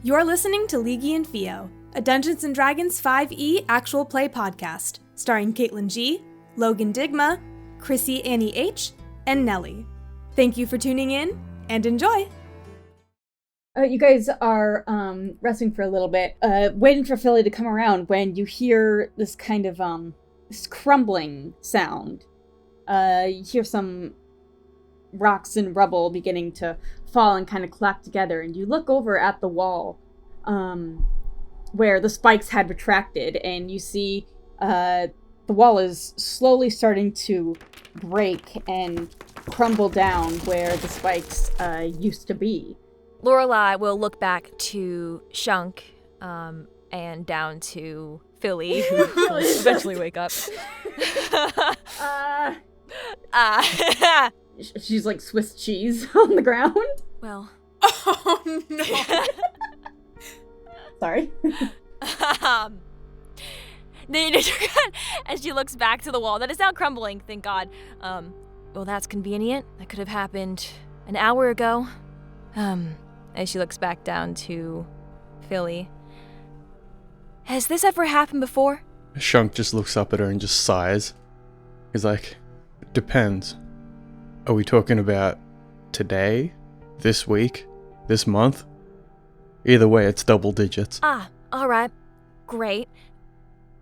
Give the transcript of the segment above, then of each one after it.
You're listening to Legein Fio, a Dungeons & Dragons 5e actual play podcast, starring Kaitlyn G, Loganne Digma, Chrissie Annie H, and Nelly. Thank you for tuning in, and enjoy! You guys are resting for a little bit, waiting for Philly to come around when you hear this kind of this crumbling sound. You hear some rocks and rubble beginning to fall and kind of clack together, and you look over at the wall where the spikes had retracted, and you see the wall is slowly starting to break and crumble down where the spikes used to be. Lorelei will look back to Shunk and down to Philly, who will eventually wake up. She's like Swiss cheese on the ground. Well. Oh, no. Sorry. As she looks back to the wall that is now crumbling, thank God. Well, that's convenient. That could have happened an hour ago. As she looks back down to Philly. Has this ever happened before? Shunk just looks up at her and just sighs. He's like, it depends. Are we talking about today? This week? This month? Either way, it's double digits. Ah, alright. Great.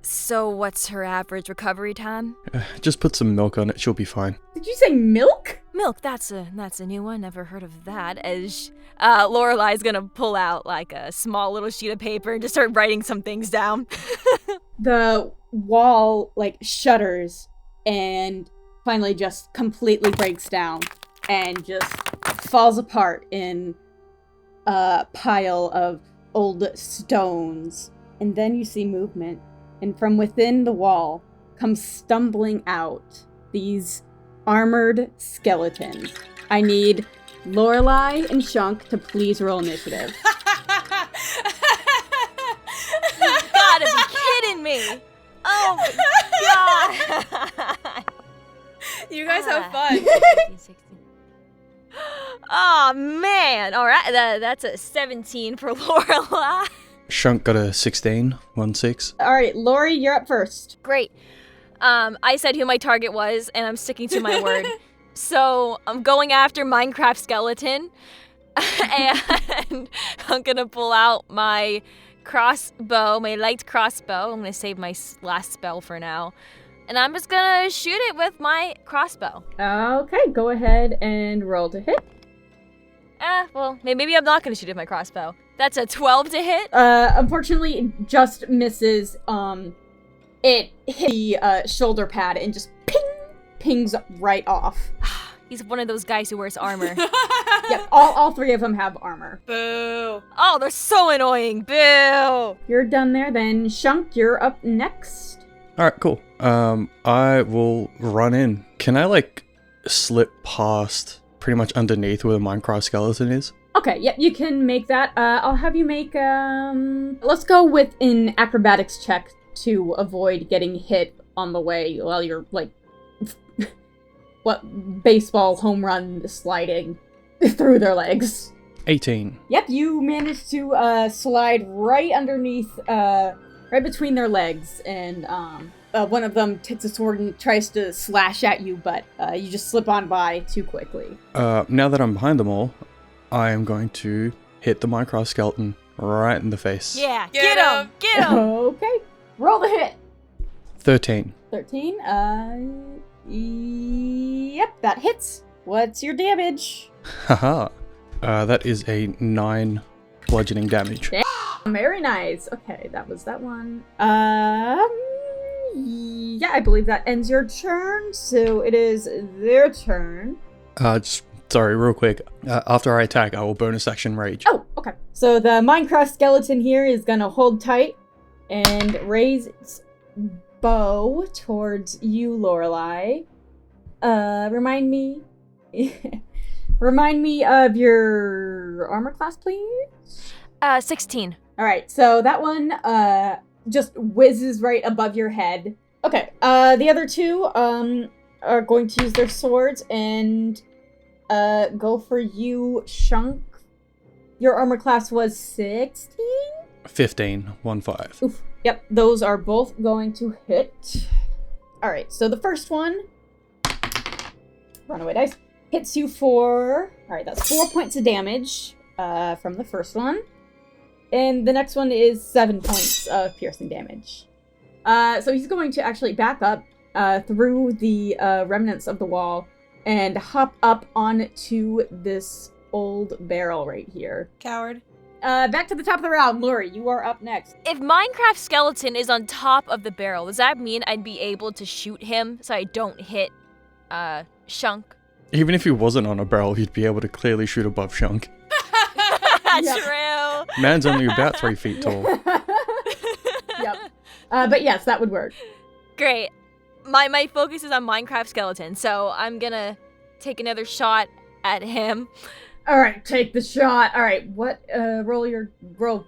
So what's her average recovery time? Just put some milk on it, she'll be fine. Did you say milk? Milk, that's a new one. Never heard of that. As Lorelei's gonna pull out like a small little sheet of paper and just start writing some things down. The wall like shudders and finally just completely breaks down and just falls apart in a pile of old stones. And then you see movement, and from within the wall comes stumbling out these armored skeletons. I need Lorelei and Shunk to please roll initiative. You gotta be kidding me! Oh my god! You guys have fun. 16. Oh man! Alright, that's a 17 for Lorelei. Shunk got a 16, 1-6. Alright, Lori, you're up first. Great. I said who my target was, and I'm sticking to my word. So I'm going after Minecraft Skeleton, and I'm gonna pull out my crossbow, my light crossbow. I'm gonna save my last spell for now. And I'm just gonna shoot it with my crossbow. Okay, go ahead and roll to hit. Well, maybe I'm not gonna shoot it with my crossbow. That's a 12 to hit. Unfortunately, it just misses. It hit the shoulder pad and just pings right off. He's one of those guys who wears armor. Yep, all three of them have armor. Boo. Oh, they're so annoying. Boo. You're done there, then Shunk, you're up next. Alright, cool. I will run in. Can I, slip past pretty much underneath where the Minecraft skeleton is? Okay, yep, you can make that. I'll have you make, let's go with an acrobatics check to avoid getting hit on the way while you're, baseball home run sliding through their legs. 18. Yep, you managed to, slide right underneath, right between their legs, and, one of them takes a sword and tries to slash at you, but, you just slip on by too quickly. Now that I'm behind them all, I am going to hit the Minecraft skeleton right in the face. Yeah, Get him. Get him! Okay, roll the hit. 13. 13, yep, that hits. What's your damage? Haha. That is a 9 bludgeoning damage. Very nice. Okay, that was that one. Yeah, I believe that ends your turn, so it is their turn. Sorry, real quick. After I attack, I will bonus action rage. Oh, okay. So the Minecraft skeleton here is gonna hold tight and raise its bow towards you, Lorelei. Remind me of your armor class, please. 16. All right, so that one just whizzes right above your head. Okay, the other two are going to use their swords and go for you, Shunk. Your armor class was 16? 15, 1-5. Oof. Yep, those are both going to hit. Alright, so the first one, runaway dice, hits you for, alright, that's 4 points of damage from the first one. And the next one is 7 points of piercing damage. So he's going to actually back up through the remnants of the wall and hop up onto this old barrel right here. Coward. Back to the top of the round. Lori, you are up next. If Minecraft Skeleton is on top of the barrel, does that mean I'd be able to shoot him so I don't hit Shunk? Even if he wasn't on a barrel, you'd be able to clearly shoot above Shunk. True. Man's only about 3 feet tall. Yep. But yes, that would work. Great. My focus is on Minecraft Skeleton, so I'm gonna take another shot at him. All right, take the shot. All right, what? Roll.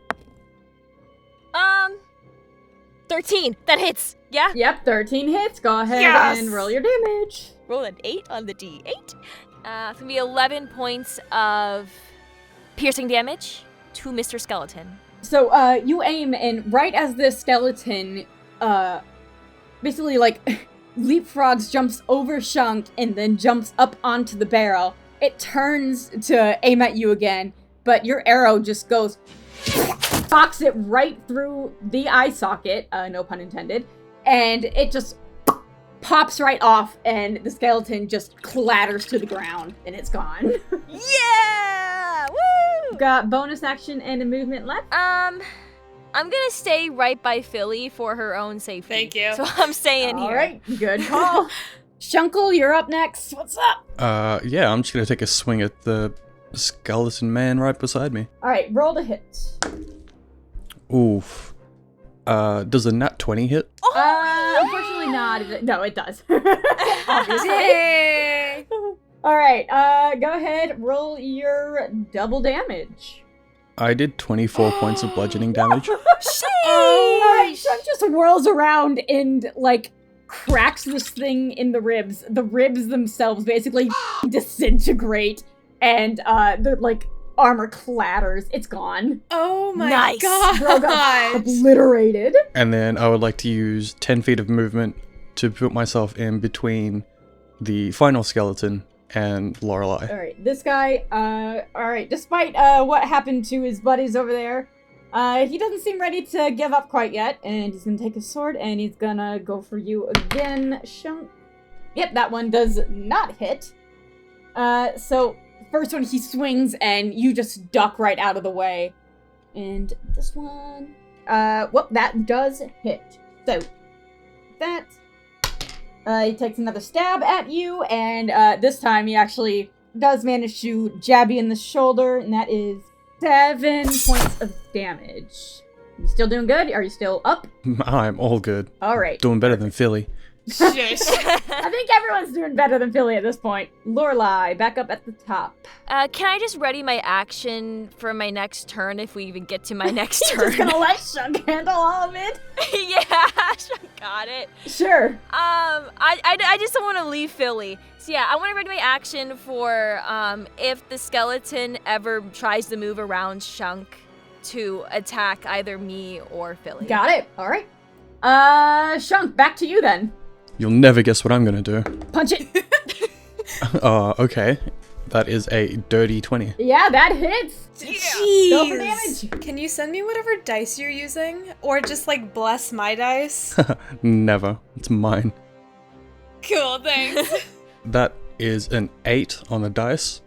13. That hits. Yeah. Yep, 13 hits. Go ahead Yes! and roll your damage. Roll an 8 on the D8. It's gonna be 11 points of piercing damage to Mr. Skeleton. So, you aim, and right as this skeleton, basically, like, leapfrogs, jumps over Shunk, and then jumps up onto the barrel, it turns to aim at you again, but your arrow just goes, socks it right through the eye socket, no pun intended, and it just pops right off, and the skeleton just clatters to the ground, and it's gone. Yeah! Woo! Got bonus action and a movement left. I'm gonna stay right by Philly for her own safety. Thank you. So I'm staying here. All right, good call. Shunkle, you're up next. What's up? Yeah, I'm just gonna take a swing at the skeleton man right beside me. All right, roll to hit. Oof. Does a nat 20 hit? Unfortunately not. No, it does. Obviously. Yay! All right, go ahead, roll your double damage. I did 24 points of bludgeoning damage. All right, Shunk just whirls around and, like, cracks this thing in the ribs. The ribs themselves basically disintegrate, and the, like, armor clatters. It's gone. Oh my Nice. Bro got god! obliterated. And then I would like to use 10 feet of movement to put myself in between the final skeleton and Lorelei. All right, this guy, all right, despite what happened to his buddies over there, he doesn't seem ready to give up quite yet, and he's gonna take his sword, and he's gonna go for you again, Shunk. Yep, that one does not hit. So, first one he swings, and you just duck right out of the way. And this one, well, that does hit. So, that... he takes another stab at you, and this time he actually does manage to jab you in the shoulder, and that is 7 points of damage. You still doing good? Are you still up? I'm all good. All right. Doing better than Philly. Shush. I think everyone's doing better than Philly at this point. Lorelei, back up at the top. Can I just ready my action for my next turn if we even get to my next You're turn? just gonna let Shunk handle all of it? Yeah, got it. Sure. I just don't want to leave Philly. So yeah, I want to ready my action for if the skeleton ever tries to move around Shunk to attack either me or Philly. Got it. All right. Shunk, back to you then. You'll never guess what I'm gonna do. Punch it. Okay. That is a dirty 20. Yeah, that hits. Go for Jeez. damage. Can you send me whatever dice you're using? Or just like bless my dice? Never. It's mine. Cool, thanks. That is an 8 on the dice.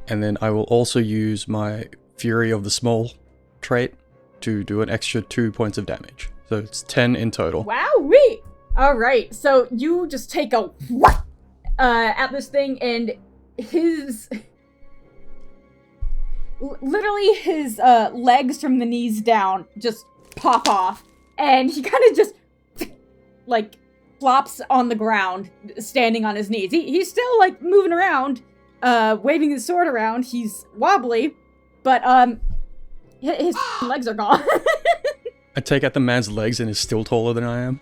And then I will also use my Fury of the Small trait to do an extra 2 points of damage. So it's 10 in total. Wowee! All right, so you just take a whack at this thing, and his literally his legs from the knees down just pop off, and he kind of just like flops on the ground, standing on his knees. He's still like moving around, waving his sword around. He's wobbly, but his legs are gone. I take out the man's legs and is still taller than I am.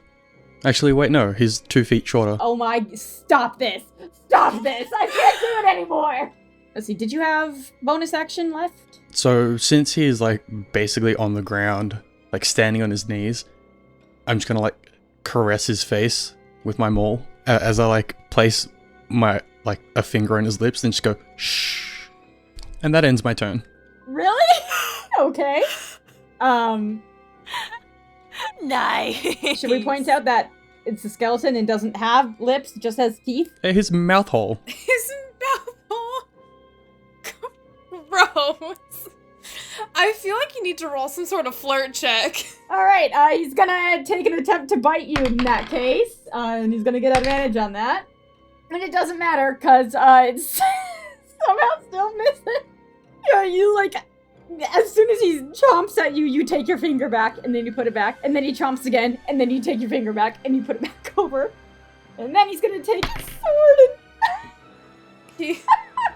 Actually, wait, no, he's 2 feet shorter. Oh my, stop this! Stop this! I can't do it anymore! Let's see, did you have bonus action left? So since he is like basically on the ground, like standing on his knees, I'm just gonna like caress his face with my maul as I like place my like a finger on his lips and just go shh, and that ends my turn. Really? Okay. Nice. Should we point out that it's a skeleton and doesn't have lips, just has teeth? His mouth hole. His mouth hole. Gross. I feel like you need to roll some sort of flirt check. Alright, he's gonna take an attempt to bite you in that case, and he's gonna get advantage on that. And it doesn't matter, because it's somehow still missing. Yeah, you like, as soon as he chomps at you, you take your finger back, and then you put it back, and then he chomps again, and then you take your finger back, and you put it back over. And then he's gonna take his sword and...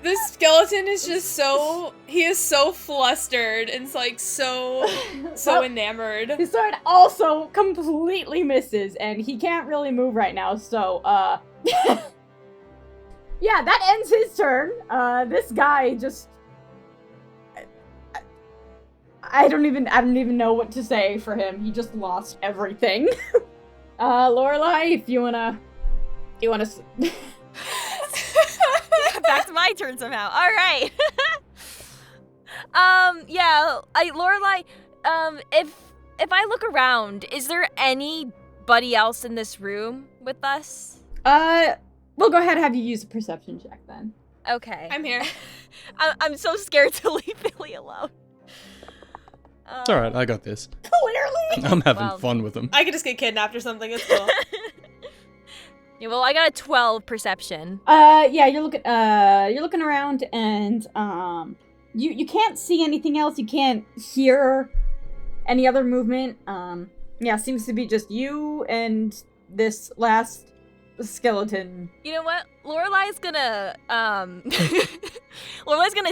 This skeleton is just so, he is so flustered and it's like so enamored. His sword also completely misses, and he can't really move right now, so, yeah, that ends his turn. This guy just... I don't even know what to say for him. He just lost everything. Lorelei, if you wanna... Back to my turn somehow. All right. Yeah, Lorelei, if I look around, is there anybody else in this room with us? We'll go ahead and have you use a perception check then. Okay. I'm here. I'm so scared to leave Billy alone. It's alright, I got this. Clearly! I'm having Well. fun with him. I could just get kidnapped or something. It's cool. Yeah, well, I got a 12 perception. Yeah, you're looking around, and, you can't see anything else, you can't hear any other movement, yeah, seems to be just you and this last skeleton. You know what? Lorelei's gonna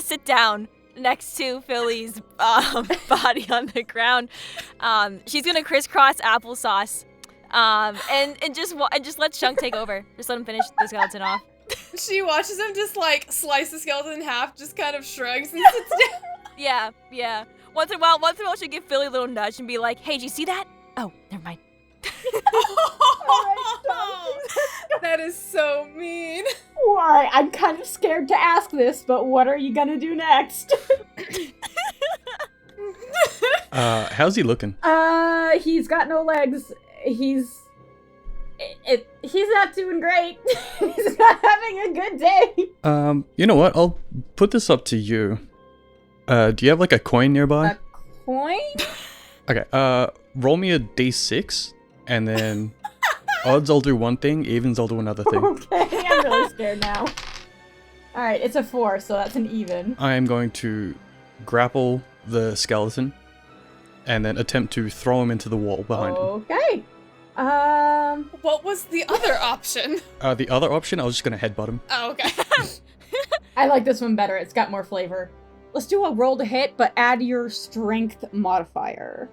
sit down next to Philly's body on the ground. She's gonna crisscross applesauce, and just let Shunk take over. Just let him finish the skeleton off. She watches him just like slice the skeleton in half, just kind of shrugs and sits down. Yeah. Once in a while, she'll give Philly a little nudge and be like, "Hey, did you see that? Oh, never mind." That is so mean. Alright, I'm kind of scared to ask this, but what are you gonna do next? How's he looking? He's got no legs. He's not doing great. He's not having a good day. You know what? I'll put this up to you. Do you have like a coin nearby? A coin? Okay, roll me a d6, and then odds I'll do one thing, evens I'll do another thing. Okay, I'm really scared now. Alright, it's a 4, so that's an even. I am going to grapple the skeleton, and then attempt to throw him into the wall behind him. Okay. What was the other option? The other option, I was just gonna headbutt him. Oh, okay. I like this one better. It's got more flavor. Let's do a roll to hit, but add your strength modifier.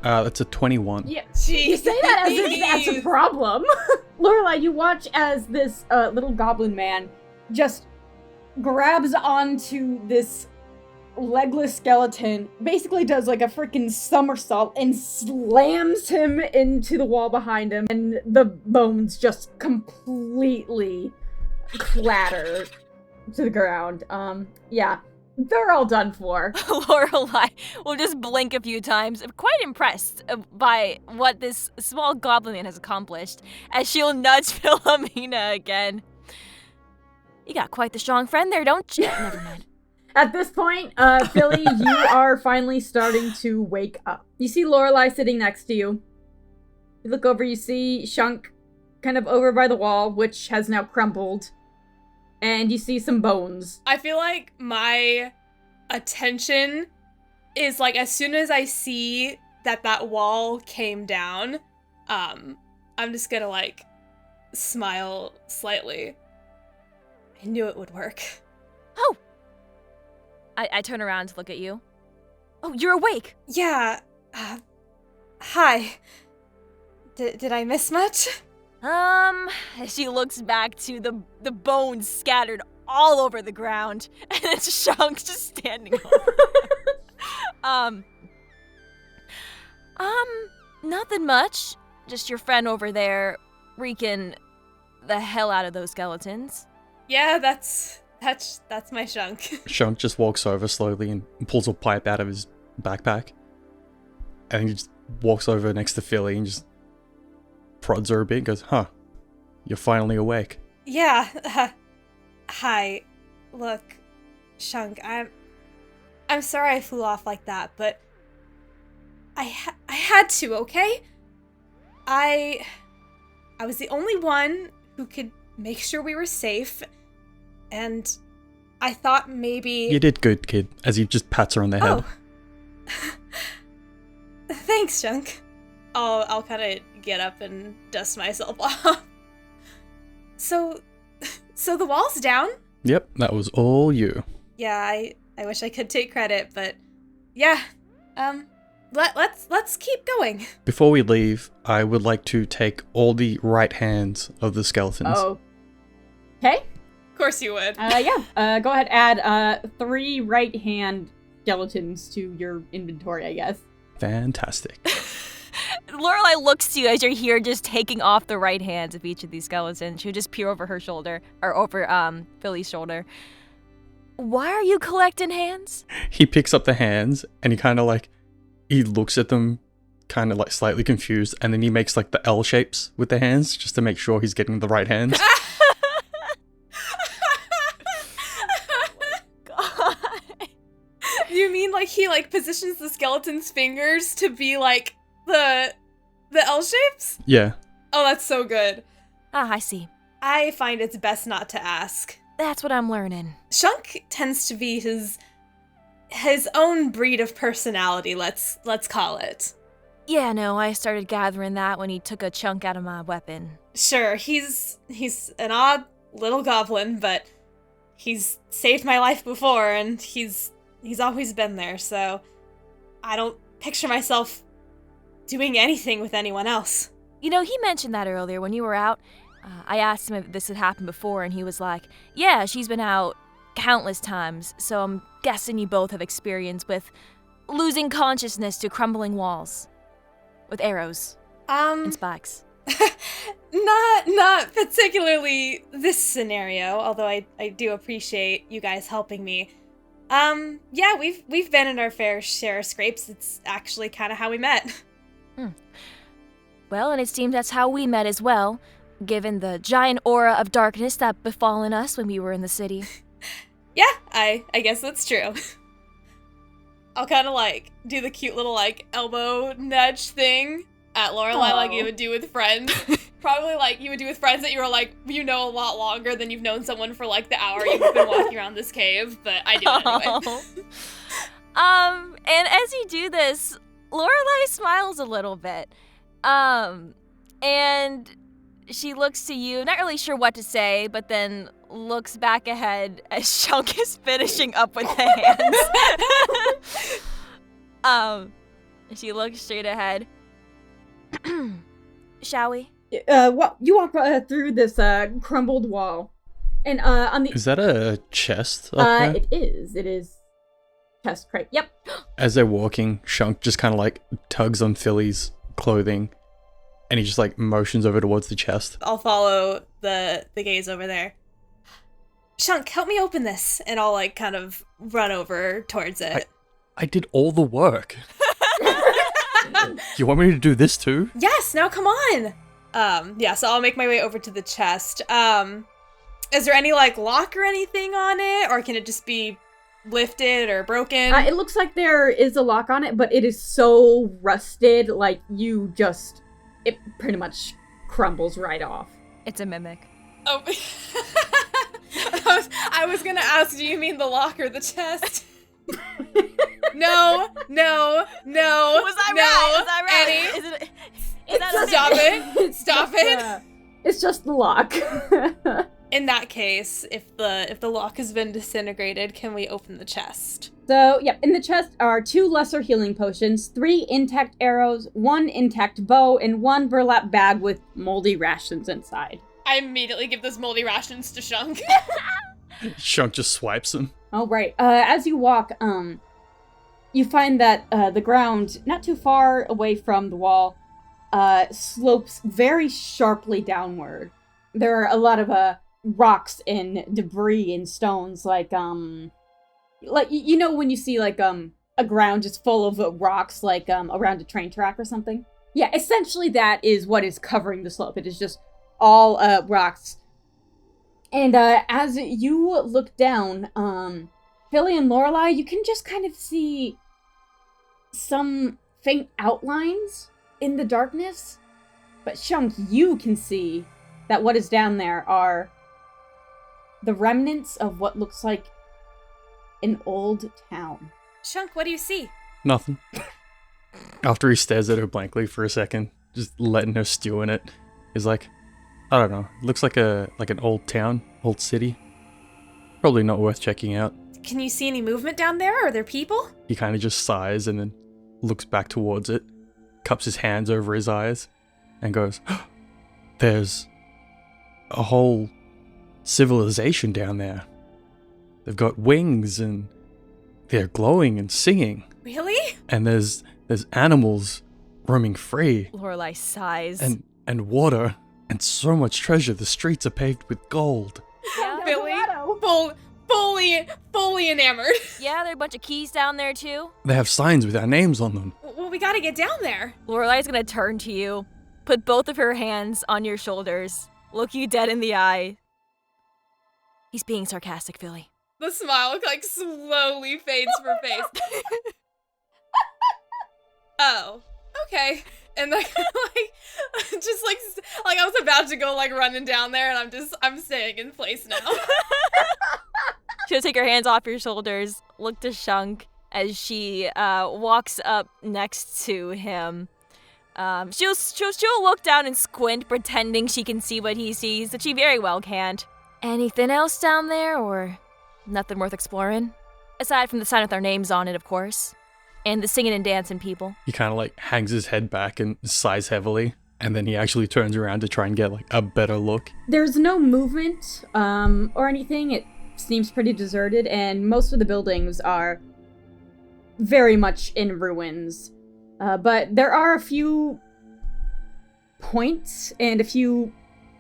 That's a 21. Yeah, you say that as if that's a problem. Lorelei, you watch as this little goblin man just grabs onto this legless skeleton, basically does like a freaking somersault and slams him into the wall behind him, and the bones just completely clatter to the ground. Yeah. They're all done for. Lorelei will just blink a few times, quite impressed by what this small goblin man has accomplished, as she'll nudge Philomena again. You got quite the strong friend there, don't you? Never mind. At this point, Philly, you are finally starting to wake up. You see Lorelei sitting next to you. You look over, you see Shunk kind of over by the wall, which has now crumbled. And you see some bones. I feel like my attention is like as soon as I see that wall came down, I'm just gonna like smile slightly. I knew it would work. Oh! I turn around to look at you. Oh, you're awake! Yeah. Hi. Did I miss much? She looks back to the bones scattered all over the ground, and it's Shunk just standing over there. Nothing much. Just your friend over there wreaking the hell out of those skeletons. Yeah, that's my Shunk. Shunk just walks over slowly and pulls a pipe out of his backpack. And he just walks over next to Philly and just prods her a bit and goes, "Huh, you're finally awake." Yeah, hi. Look, Shunk, I'm sorry I flew off like that, but I had to, okay? I was the only one who could make sure we were safe, and I thought maybe... You did good, kid, as he just pats her on the head. Oh. Thanks, Shunk. I'll kind of get up and dust myself off. So the wall's down? Yep, that was all you. Yeah, I wish I could take credit, but yeah. Let's keep going. Before we leave, I would like to take all the right hands of the skeletons. Oh. Okay. Of course you would. Yeah. Go ahead, add 3 right hand skeletons to your inventory, I guess. Fantastic. Lorelei looks to you as you're here just taking off the right hands of each of these skeletons. She'll just peer over her shoulder, or over Philly's shoulder. Why are you collecting hands? He picks up the hands and he looks at them kind of like slightly confused, and then he makes like the L shapes with the hands just to make sure he's getting the right hands. God. You mean like he like positions the skeleton's fingers to be like the L shapes? Yeah. Oh, that's so good. Ah, I see. I find it's best not to ask. That's what I'm learning. Shunk tends to be his own breed of personality, let's call it. Yeah, no, I started gathering that when he took a chunk out of my weapon. Sure, he's an odd little goblin, but he's saved my life before, and he's always been there, so I don't picture myself doing anything with anyone else. You know, he mentioned that earlier when you were out. I asked him if this had happened before, and he was like, yeah, she's been out countless times, so I'm guessing you both have experience with losing consciousness to crumbling walls. With arrows. And spikes. Not particularly this scenario, although I do appreciate you guys helping me. Yeah, we've been in our fair share of scrapes. It's actually kind of how we met. Well, and it seems that's how we met as well, given the giant aura of darkness that befallen us when we were in the city. Yeah, I guess that's true. I'll kind of like do the cute little like elbow nudge thing at Lorelei, like you would do with friends. Probably like you would do with friends that you were like, you know, a lot longer than you've known someone for like the hour you've been walking around this cave, but I do it anyway. And as you do this, Lorelei smiles a little bit. And she looks to you, not really sure what to say, but then looks back ahead as Shunk is finishing up with the hands. She looks straight ahead. Shall we? Well, you walk through this crumbled wall, and on the Is that a chest up there? it is chest crate. Yep. As they're walking, Shunk just kind of like tugs on Philly's clothing, and he just like motions over towards the chest. I'll follow the gaze over there. Shunk, help me open this, and I'll like kind of run over towards it. I did all the work. You want me to do this too? Yes, now come on. Yeah, so I'll make my way over to the chest. Is there any like lock or anything on it, or can it just be lifted or broken? It looks like there is a lock on it, but it is so rusted, like it pretty much crumbles right off. It's a mimic. Oh, I was gonna ask, do you mean the lock or the chest? No. Was I right? Eddie. Is that Stop it. It's just the lock. In that case, if the lock has been disintegrated, can we open the chest? So, yeah, in the chest are 2 lesser healing potions, 3 intact arrows, 1 intact bow, and 1 burlap bag with moldy rations inside. I immediately give those moldy rations to Shunk. Shunk just swipes him. Oh, right. As you walk, you find that the ground, not too far away from the wall, slopes very sharply downward. There are a lot of rocks and debris and stones, like you know when you see like a ground just full of rocks, like around a train track or something. Yeah, essentially that is what is covering the slope. It is just all rocks. And as you look down, Philly and Lorelei, you can just kind of see some faint outlines in the darkness. But Shunk, you can see that what is down there are the remnants of what looks like an old town. Shunk, what do you see? Nothing. After he stares at her blankly for a second, just letting her stew in it, he's like, I don't know. It looks like an old town, old city. Probably not worth checking out. Can you see any movement down there? Are there people? He kind of just sighs and then looks back towards it, cups his hands over his eyes, and goes, there's a whole civilization down there. They've got wings and they're glowing and singing. Really? And there's animals roaming free. Lorelei sighs. And water. And so much treasure, the streets are paved with gold. Yeah. Billy, fully enamored. Yeah, there are a bunch of keys down there too. They have signs with our names on them. Well, we gotta get down there. Lorelei's gonna turn to you, put both of her hands on your shoulders, look you dead in the eye. He's being sarcastic, Philly. The smile like slowly fades from her face. Oh, okay. And like just like I was about to go like running down there, and I'm staying in place now. She'll take her hands off your shoulders, look to Shunk as she walks up next to him. She'll look down and squint, pretending she can see what he sees, that she very well can't. Anything else down there, or nothing worth exploring? Aside from the sign with our names on it, of course. And the singing and dancing people. He kind of like hangs his head back and sighs heavily, and then he actually turns around to try and get like a better look. There's no movement or anything. It seems pretty deserted, and most of the buildings are very much in ruins. But there are a few points and a few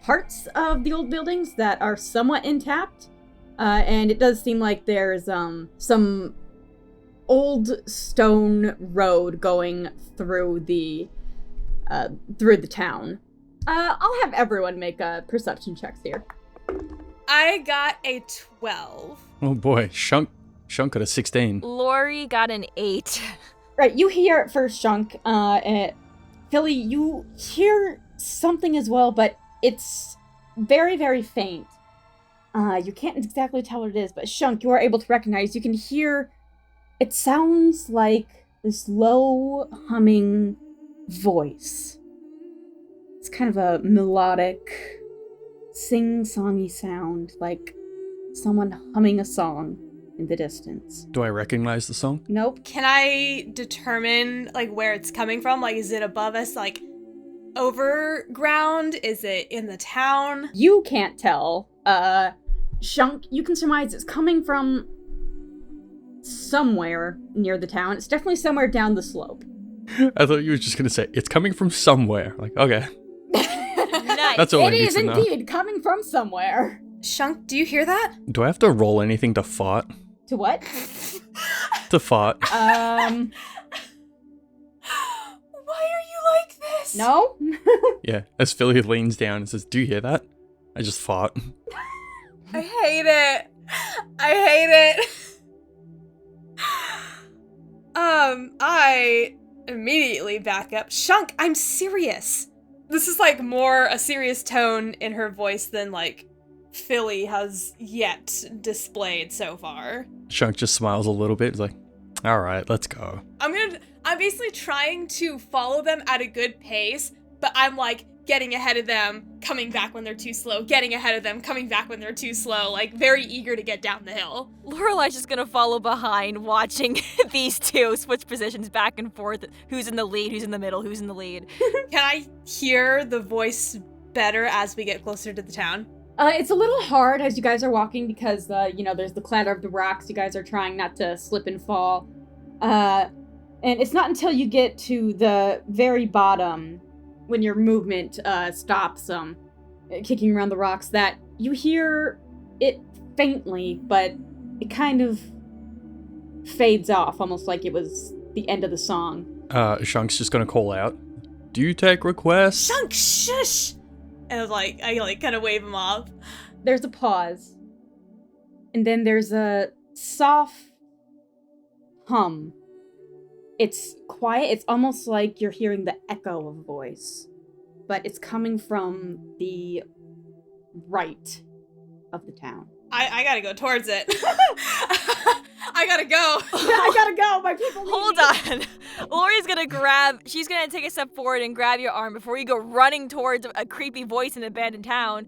parts of the old buildings that are somewhat intact. And it does seem like there's some old stone road going through the town. I'll have everyone make perception checks here. I got a 12. Oh boy, Shunk got a 16. Lori got an 8. Right, you hear it first, Shunk. Philly, you hear something as well, but it's very, very faint. You can't exactly tell what it is, but Shunk, you are able to recognize. You can hear. It sounds like this low humming voice. It's kind of a melodic, sing-songy sound, like someone humming a song in the distance. Do I recognize the song? Nope. Can I determine like where it's coming from? Like, is it above us, like overground? Is it in the town? You can't tell. Shunk, you can surmise it's coming from somewhere near the town. It's definitely somewhere down the slope. I thought you were just gonna say it's coming from somewhere. Like, okay, Nice. that's all I It need is to know. indeed coming from somewhere. Shunk, do you hear that? Do I have to roll anything to fart? To what? To fart? Why are you like this? No? Yeah. As Philly leans down and says, "Do you hear that? I just fart." I hate it. I hate it. I immediately back up. Shunk, I'm serious. This is like more a serious tone in her voice than like Philly has yet displayed so far. Shunk just smiles a little bit. He's like, "All right, let's go." I'm basically trying to follow them at a good pace, but I'm like getting ahead of them, coming back when they're too slow, getting ahead of them, coming back when they're too slow, like very eager to get down the hill. Lorelei's just gonna follow behind, watching these two switch positions back and forth. Who's in the lead, who's in the middle, who's in the lead. Can I hear the voice better as we get closer to the town? It's a little hard as you guys are walking because, there's the clatter of the rocks. You guys are trying not to slip and fall. And it's not until you get to the very bottom, when your movement stops kicking around the rocks, that you hear it faintly, but it kind of fades off, almost like it was the end of the song. Shunk's just gonna call out, "Do you take requests?" Shunk, shush! And I kind of wave him off. There's a pause. And then there's a soft hum. It's quiet. It's almost like you're hearing the echo of a voice. But it's coming from the right of the town. I gotta go towards it. I gotta go. I gotta go. My people need Hold me. on. Lori's she's gonna take a step forward and grab your arm before you go running towards a creepy voice in an abandoned town.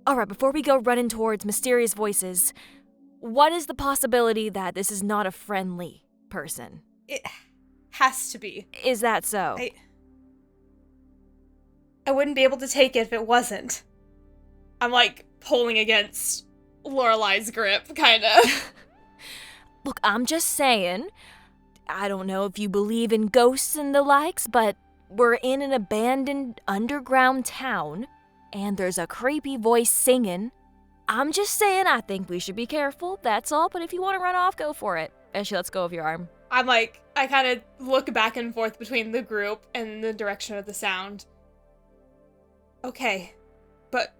Alright, before we go running towards mysterious voices, what is the possibility that this is not a friendly person? It has to be. Is that so? I wouldn't be able to take it if it wasn't. I'm pulling against Lorelei's grip, kinda. Look, I'm just saying, I don't know if you believe in ghosts and the likes, but we're in an abandoned underground town, and there's a creepy voice singing. I'm just saying I think we should be careful, that's all, but if you want to run off, go for it. And she lets go of your arm. I kind of look back and forth between the group and the direction of the sound. Okay, but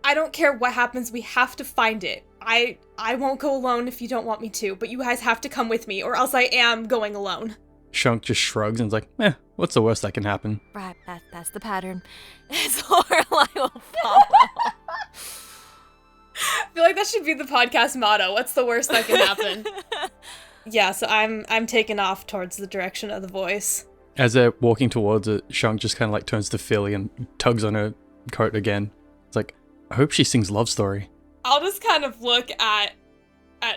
I don't care what happens, we have to find it. I won't go alone if you don't want me to, but you guys have to come with me, or else I am going alone. Shunk just shrugs and is like, what's the worst that can happen? Right, that's the pattern. So Lorelei will follow. I feel like that should be the podcast motto. What's the worst that can happen? Yeah, so I'm taken off towards the direction of the voice. As they're walking towards it, Shunk just kind of turns to Philly and tugs on her coat again. It's like, I hope she sings Love Story. I'll just kind of look at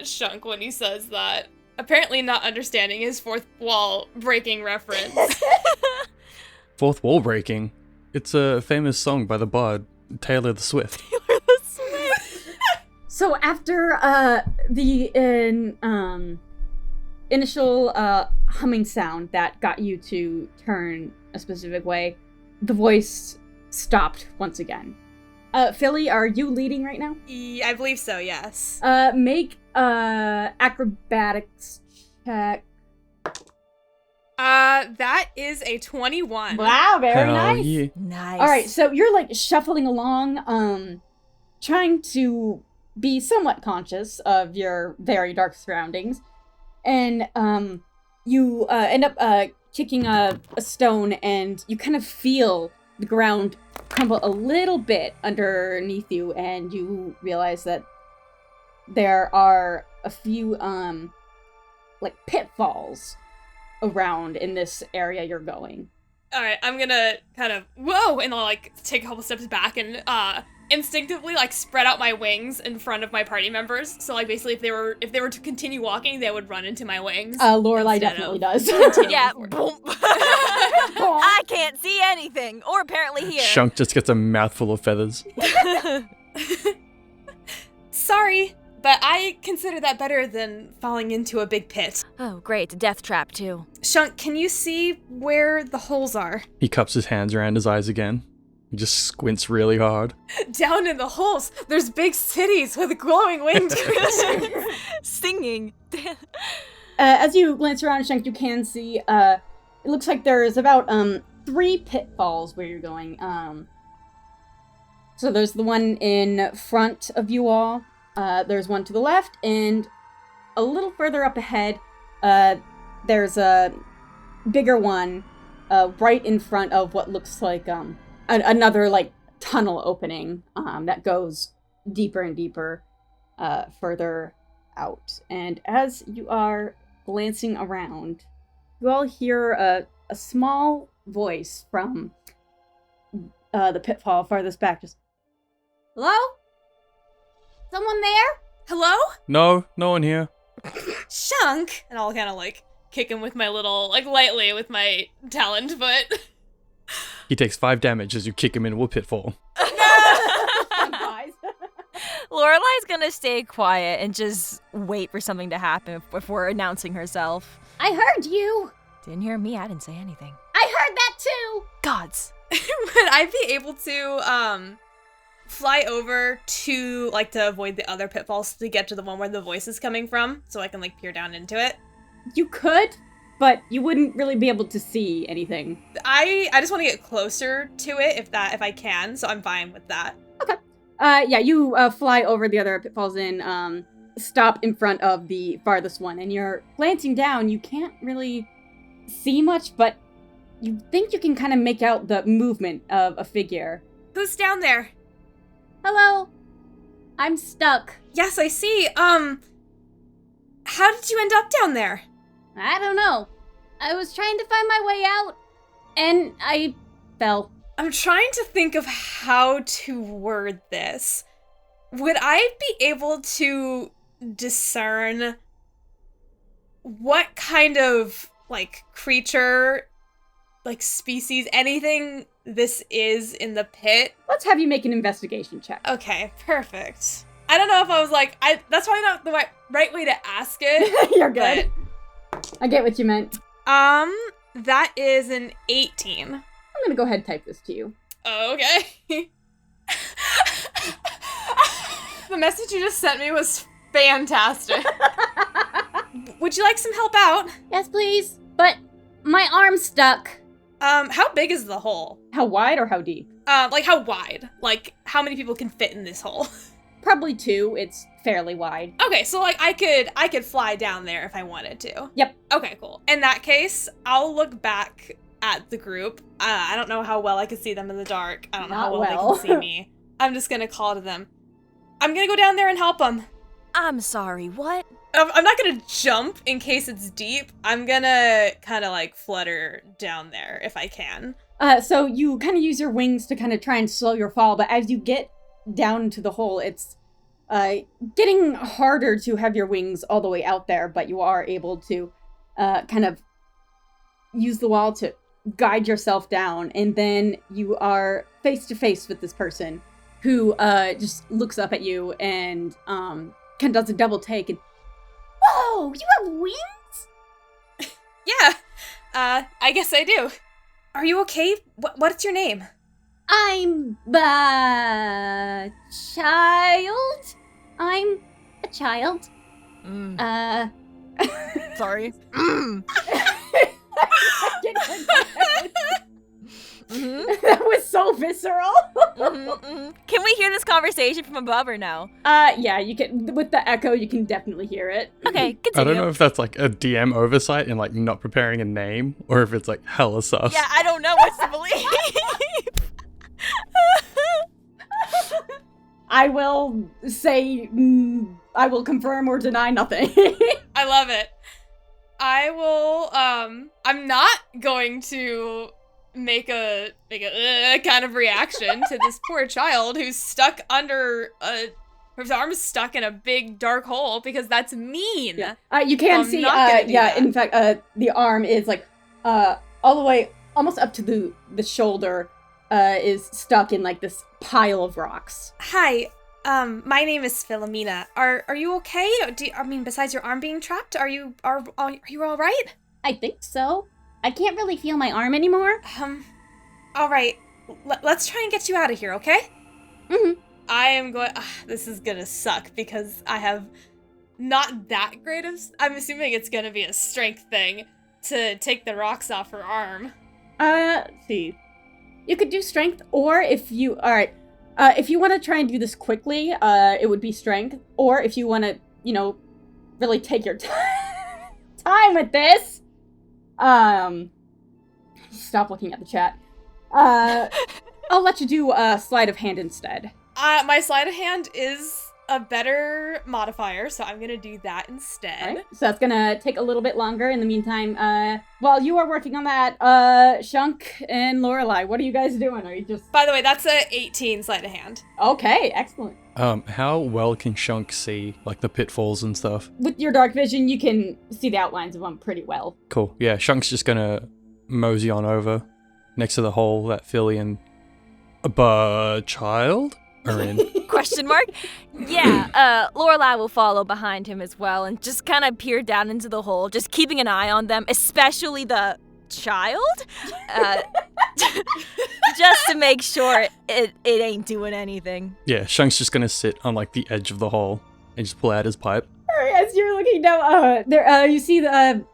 Shunk when he says that. Apparently not understanding his fourth wall breaking reference. Fourth wall breaking? It's a famous song by the bard, Taylor the Swift. So after the initial humming sound that got you to turn a specific way, the voice stopped once again. Philly, are you leading right now? I believe so, yes. Make acrobatics check. That is a 21. Wow, very Hell nice. yeah. Nice. All right, so you're shuffling along, trying to be somewhat conscious of your very dark surroundings, and you end up kicking a stone, and you kind of feel the ground crumble a little bit underneath you, and you realize that there are a few pitfalls around in this area you're going. All right, I'm gonna kind of whoa, and I'll take a couple steps back and instinctively spread out my wings in front of my party members. So basically, if they were to continue walking, they would run into my wings. Lorelei definitely does. Yeah, boom. I can't see anything, or apparently hear. Shunk just gets a mouthful of feathers. Sorry, but I consider that better than falling into a big pit. Oh, great, a death trap too. Shunk, can you see where the holes are? He cups his hands around his eyes again. He just squints really hard. Down in the holes, there's big cities with glowing winged creatures. Singing. As you glance around, Shunk, you can see, it looks like there's about 3 pitfalls where you're going. So there's the one in front of you all, there's one to the left, and a little further up ahead, there's a bigger one right in front of what looks like another tunnel opening that goes deeper and deeper further out. And as you are glancing around, you all hear a small voice from the pitfall farthest back. Just, hello? Someone there? Hello? No one here. Shunk! And I'll kind of kick him with my little, lightly with my taloned foot. He takes 5 damage as you kick him into a pitfall. Guys. Lorelei's gonna stay quiet and just wait for something to happen before announcing herself. I heard you. Didn't hear me, I didn't say anything. I heard that too. Gods. Would I be able to fly over to like to avoid the other pitfalls to get to the one where the voice is coming from, so I can like peer down into it? You could, but you wouldn't really be able to see anything. I just want to get closer to it if I can, so I'm fine with that. Yeah, you fly over the other pitfalls and stop in front of the farthest one, and you're glancing down. You can't really see much, but you think you can kind of make out the movement of a figure. Who's down there? Hello. I'm stuck. Yes, I see. How did you end up down there? I don't know. I was trying to find my way out, and I fell. I'm trying to think of how to word this. Would I be able to discern what kind of, like, creature, like, species, anything this is in the pit? Let's have you make an investigation check. Okay, perfect. I don't know if I was like, that's probably not the right way to ask it. You're good. I get what you meant. That is an 18. I'm gonna go ahead and type this to you. Okay. The message you just sent me was fantastic. Would you like some help out? Yes, please. But my arm's stuck. How big is the hole? How wide or how deep? Like how wide? Like how many people can fit in this hole? Probably 2. It's fairly wide. Okay, so like I could fly down there if I wanted to. Yep. Okay, cool. In that case, I'll look back at the group. I don't know how well I can see them in the dark. I don't know how well they can see me. I'm just gonna call to them. I'm gonna go down there and help them. I'm sorry, what? I'm not gonna jump in case it's deep. I'm gonna kind of like flutter down there if I can. So you kind of use your wings to kind of try and slow your fall, but as you get down into the hole, it's getting harder to have your wings all the way out there, but you are able to kind of use the wall to guide yourself down, and then you are face to face with this person who just looks up at you and kind of does a double take and, Whoa, you have wings? Yeah, I guess I do. Are you okay? What's your name? I'm a child. I'm a child. Sorry. That was so visceral. Can we hear this conversation from above or no? Yeah, you can, with the echo, you can definitely hear it. Okay, continue. I don't know if that's like a DM oversight and like not preparing a name, or if it's like hella sus. Yeah, I don't know what to believe. I will say, I will confirm or deny nothing. I love it. I will, I'm not going to make a kind of reaction to this poor child who's stuck under his arm is stuck in a big dark hole, because that's mean. Yeah. You can see, yeah, that. In fact, the arm is like, all the way, almost up to the shoulder, is stuck in like this pile of rocks. Hi, my name is Philomena. Are you okay? Besides your arm being trapped, are you all right? I think so. I can't really feel my arm anymore. All right. Let's try and get you out of here, okay? Mm-hmm. I am going. This is gonna suck because I have not that great of. I'm assuming it's gonna be a strength thing to take the rocks off her arm. Let's see. You could do strength, or if you, alright, if you want to try and do this quickly, it would be strength, or if you want to, really take your time with this, stop looking at the chat, I'll let you do a sleight of hand instead. My sleight of hand is a better modifier, so I'm gonna do that instead. Alright, so that's gonna take a little bit longer. In the meantime, while you are working on that, Shunk and Lorelei, what are you guys doing? Are you just... By the way, that's a 18 sleight of hand. Okay, excellent. How well can Shunk see, like, the pitfalls and stuff? With your dark vision, you can see the outlines of them pretty well. Cool. Yeah, Shunk's just gonna mosey on over next to the hole that Philly and child are in. Question mark? Yeah, Lorelei will follow behind him as well and just kind of peer down into the hole, just keeping an eye on them, especially the child, just to make sure it ain't doing anything. Yeah, Shunk's just gonna sit on like the edge of the hole and just pull out his pipe. As you're looking down, you see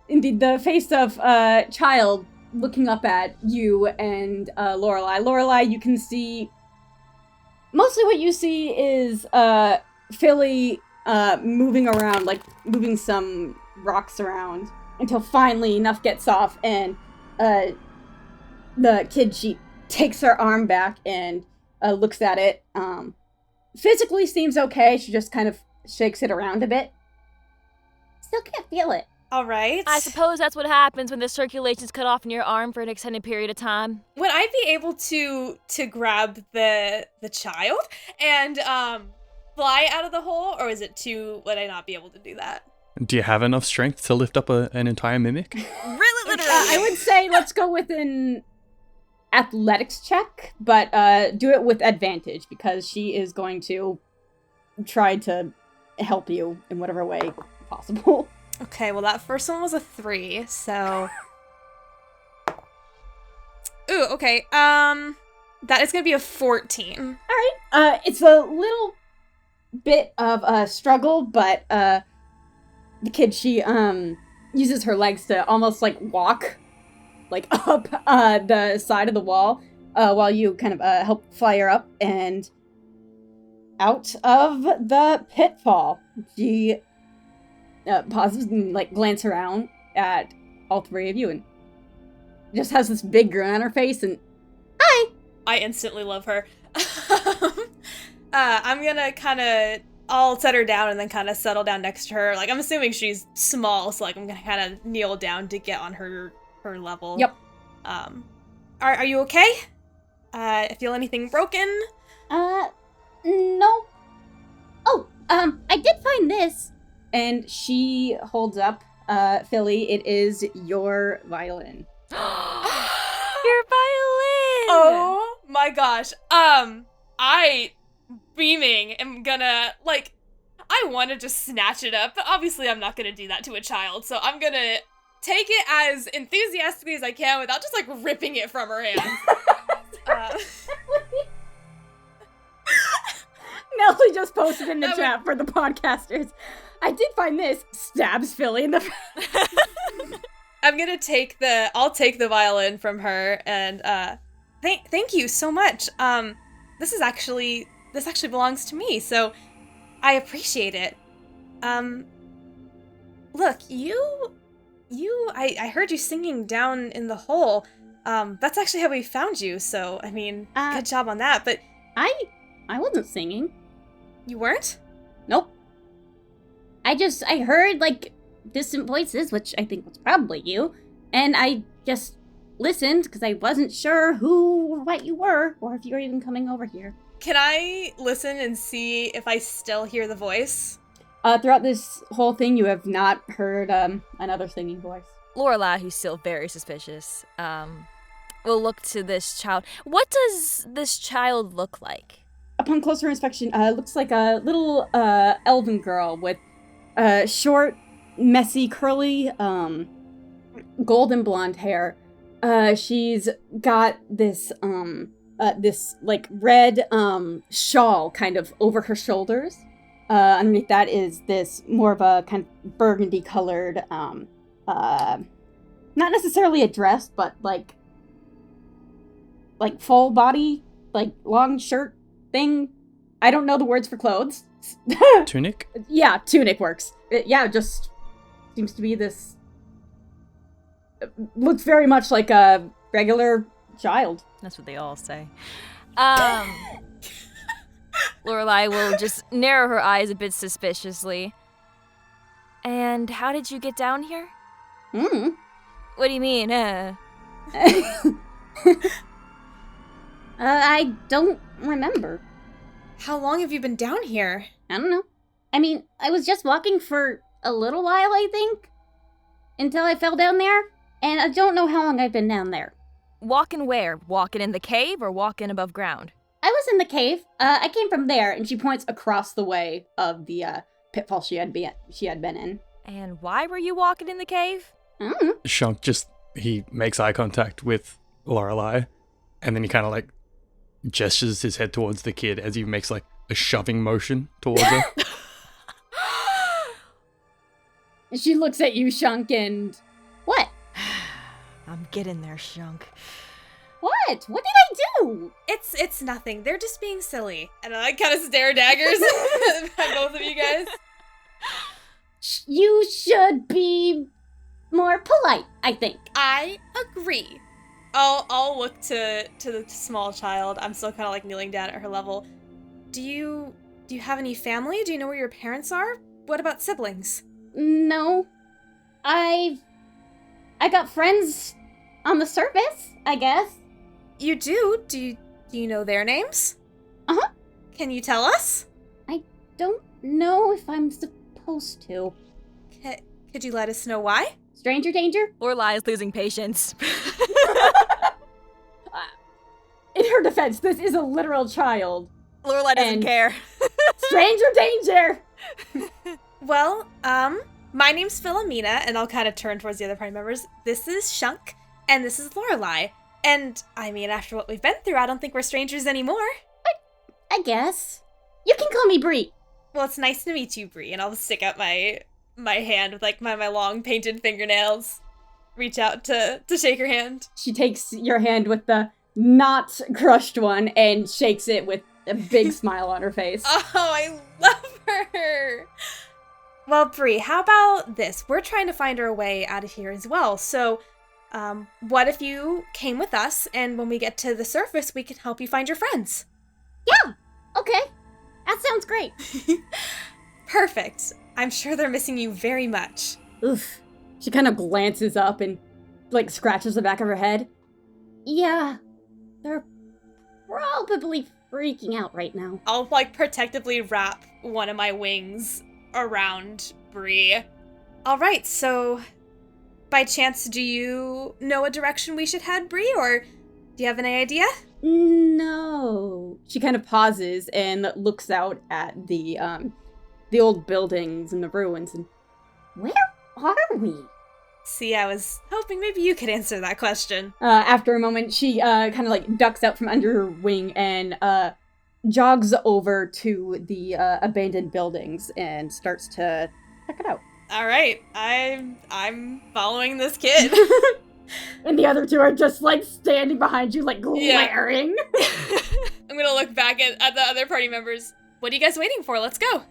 indeed the face of child looking up at you and Lorelei. Lorelei, you can see mostly what you see is Philly moving around, like moving some rocks around until finally enough gets off, and the kid, she takes her arm back and looks at it. Physically seems okay. She just kind of shakes it around a bit. Still can't feel it. All right. I suppose that's what happens when the circulation's cut off in your arm for an extended period of time. Would I be able to grab the child and fly out of the hole, or would I not be able to do that? Do you have enough strength to lift up an entire mimic? Really, literally. I would say let's go with an athletics check, but do it with advantage because she is going to try to help you in whatever way possible. Okay, well that first one was a 3, so... Ooh, okay, that is gonna be a 14. Alright, it's a little bit of a struggle, but the kid, she uses her legs to almost like walk like up the side of the wall while you kind of help fly her up and out of the pitfall. She pauses and like glance around at all three of you and just has this big grin on her face and hi. I instantly love her. I'm gonna I'll set her down and then kind of settle down next to her. Like, I'm assuming she's small, so like I'm gonna kind of kneel down to get on her level. Yep. Are you okay? Feel anything broken? No. Oh, I did find this. And she holds up, Philly, it is your violin. Your violin! Oh my gosh. I, beaming, am gonna, like, I want to just snatch it up, but obviously I'm not gonna do that to a child, so I'm gonna take it as enthusiastically as I can without just, like, ripping it from her hands. Nelly just posted in the chat for the podcasters. I did find this. Stabs Philly in the I'm gonna I'll take the violin from her and thank you so much. This actually belongs to me, so I appreciate it. Look, I heard you singing down in the hole. That's actually how we found you, so I mean, good job on that, but I wasn't singing. you weren't? Nope. I heard, like, distant voices, which I think was probably you, and I just listened because I wasn't sure who or what you were, or if you were even coming over here. Can I listen and see if I still hear the voice? Throughout this whole thing, you have not heard another singing voice. Lorelei, who's still very suspicious, will look to this child. What does this child look like? Upon closer inspection, looks like a little elven girl with short, messy, curly, golden blonde hair. She's got this like red shawl kind of over her shoulders. Underneath that is this more of a kind of burgundy colored, not necessarily a dress, but like full body, like long shirt thing. I don't know the words for clothes. Tunic? Yeah, tunic works. It just seems to be this. Looks very much like a regular child. That's what they all say. Lorelei will just narrow her eyes a bit suspiciously. And how did you get down here? What do you mean, I don't remember. How long have you been down here? I don't know. I mean, I was just walking for a little while, I think, until I fell down there, and I don't know how long I've been down there. Walking where? Walking in the cave or walking above ground? I was in the cave. I came from there, and she points across the way of the pitfall she had been in. And why were you walking in the cave? Shunk he makes eye contact with Lorelei, and then he kind of like gestures his head towards the kid as he makes like a shoving motion towards her. She looks at you, Shunk, and What? I'm getting there, Shunk. What? What did I do? It's nothing. They're just being silly. And I kind of stare daggers at both of you guys. You should be more polite, I think. I agree. I'll look to the small child. I'm still kind of like kneeling down at her level. Do you have any family? Do you know where your parents are? What about siblings? No. I got friends on the surface, I guess. You do? Do you know their names? Uh-huh. Can you tell us? I don't know if I'm supposed to. Could you let us know why? Stranger danger? Lorelei is losing patience. in her defense, this is a literal child. Lorelei doesn't And- care. Stranger danger! Well, my name's Philomena, and I'll kind of turn towards the other party members. This is Shunk, and this is Lorelei. And, I mean, after what we've been through, I don't think we're strangers anymore. I guess. You can call me Brie. Well, it's nice to meet you, Brie, and I'll stick out my hand with, like, my long painted fingernails. Reach out to shake her hand. She takes your hand with the not crushed one and shakes it with a big smile on her face. Oh, I love her! Well, Brie, how about this? We're trying to find our way out of here as well, so, what if you came with us, and when we get to the surface, we can help you find your friends? Yeah, okay. That sounds great. Perfect. I'm sure they're missing you very much. Oof. She kind of glances up and, like, scratches the back of her head. Yeah, they're probably freaking out right now. I'll, like, protectively wrap one of my wings around Brie. All right, so by chance, do you know a direction we should head, Brie, or do you have any idea? No. She kind of pauses and looks out at the old buildings and the ruins and Where are we? See, I was hoping maybe you could answer that question. after a moment, she kind of like ducks out from under her wing and jogs over to the abandoned buildings and starts to check it out. All right, I'm following this kid. And the other two are just like standing behind you, like glaring. I'm gonna look back at the other party members. What are you guys waiting for? Let's go.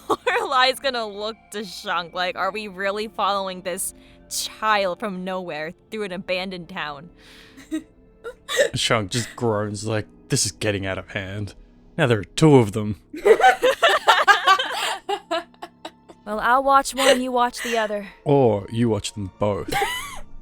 Lorelei's gonna look to Shunk like, are we really following this child from nowhere through an abandoned town? Shunk just groans like, this is getting out of hand. Now there are two of them. Well, I'll watch one and you watch the other. Or you watch them both.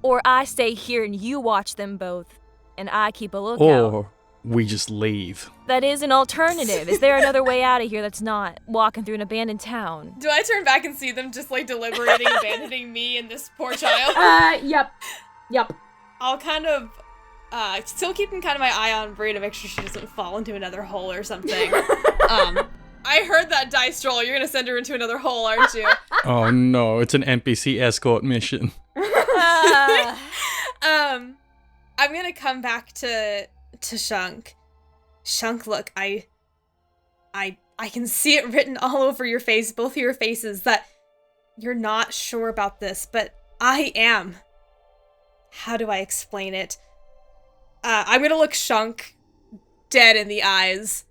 Or I stay here and you watch them both, and I keep a lookout. Or we just leave. That is an alternative. Is there another way out of here that's not walking through an abandoned town? Do I turn back and see them just like deliberating, abandoning me and this poor child? Yep. I'll kind of, still keeping kind of my eye on Brie to make sure she doesn't fall into another hole or something. I heard that dice roll. You're gonna send her into another hole, aren't you? Oh no, it's an NPC escort mission. I'm gonna come back to Shunk. Shunk, look, I can see it written all over your face, both of your faces, that you're not sure about this, but I am. How do I explain it? I'm gonna look Shunk dead in the eyes.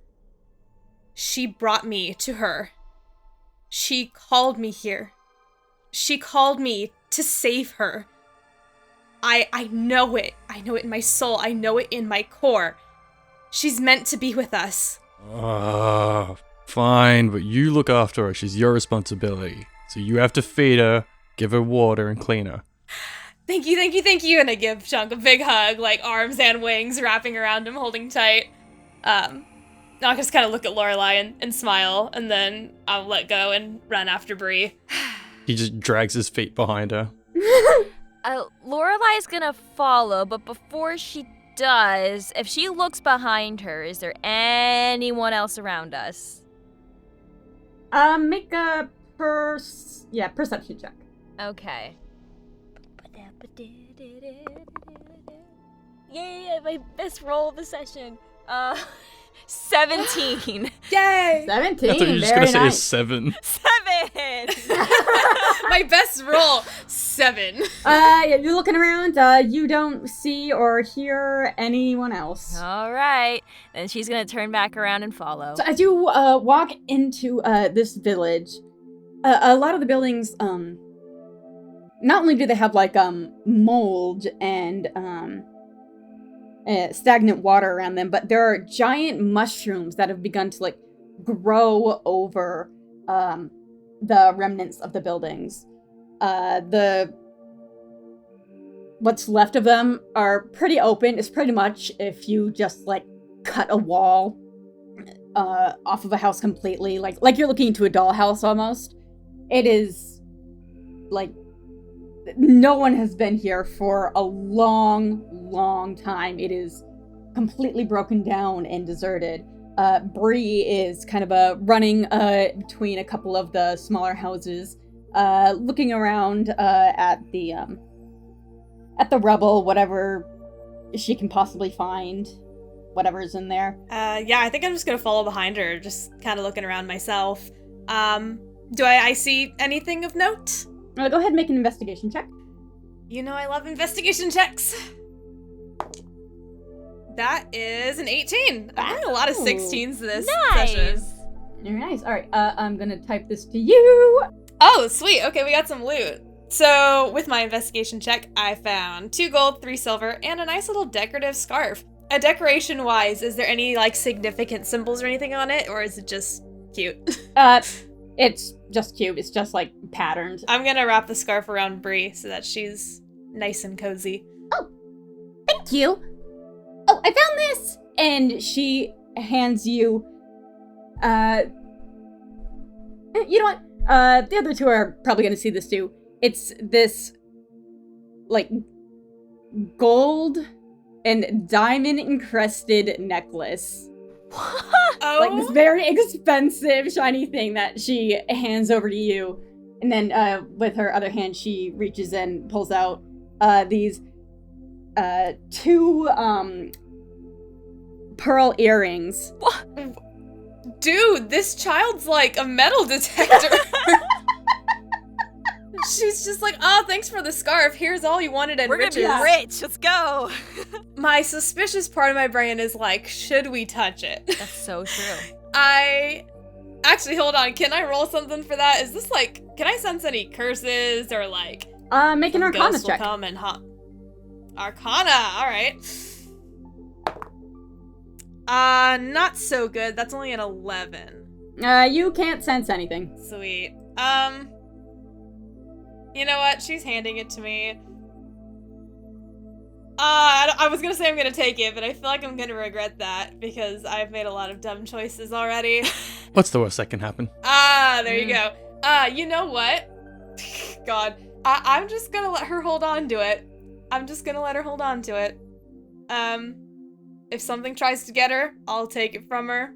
She brought me to her. She called me here. She called me to save her. I know it. I know it in my soul. I know it in my core. She's meant to be with us. Fine, but you look after her. She's your responsibility. So you have to feed her, give her water, and clean her. Thank you. And I give Shunk a big hug, like arms and wings wrapping around him, holding tight. I'll just kind of look at Lorelei and smile, and then I'll let go and run after Brie. He just drags his feet behind her. Lorelei's gonna follow, but before she does, if she looks behind her, is there anyone else around us? Make a perception check. Okay. Yay, my best roll of the session. 17. Yay! 17. I thought you were just Very gonna say nice. 7. 7! My best roll, 7. Yeah, you're looking around. You don't see or hear anyone else. All right. Then she's gonna turn back around and follow. So as you walk into this village, a lot of the buildings, not only do they have like mold and stagnant water around them, but there are giant mushrooms that have begun to like grow over the remnants of the buildings. What's left of them are pretty open. It's pretty much if you just like cut a wall off of a house completely, like you're looking into a dollhouse almost. It is like no one has been here for a long time. It is completely broken down and deserted. Brie is kind of running between a couple of the smaller houses, looking around at the rubble, whatever she can possibly find, whatever's in there. Yeah, I think I'm just gonna follow behind her, just kind of looking around myself. Do I see anything of note? Go ahead and make an investigation check. You know I love investigation checks. That is an 18. I'm getting a lot of Wow. 16s this Nice. session. Very nice. All right, I'm gonna type this to you. Oh, sweet. Okay, we got some loot. So, with my investigation check, I found 2 gold, 3 silver, and a nice little decorative scarf. Decoration-wise, is there any, like, significant symbols or anything on it, or is it just cute? It's just cute. It's just like patterned. I'm gonna wrap the scarf around Brie so that she's nice and cozy. Thank you. Oh, I found this! And she hands you, you know what? The other two are probably gonna see this too. It's this, like, gold and diamond encrusted necklace. Oh, Like this very expensive shiny thing that she hands over to you. And then with her other hand, she reaches in, pulls out these 2 pearl earrings. dude, this child's like a metal detector. She's just like, oh, thanks for the scarf. Here's all you wanted and We're gonna riches. be rich. Let's go. My suspicious part of my brain is like, should we touch it? That's so true. Actually, hold on. Can I roll something for that? Is this like, can I sense any curses or like Make an some Arcana ghosts will check. come and Arcana, alright. Not so good. That's only an 11. You can't sense anything. Sweet. You know what? She's handing it to me. I was gonna say I'm gonna take it, but I feel like I'm gonna regret that because I've made a lot of dumb choices already. What's the worst that can happen? There you go. You know what? God. I'm just gonna let her hold on to it. If something tries to get her, I'll take it from her.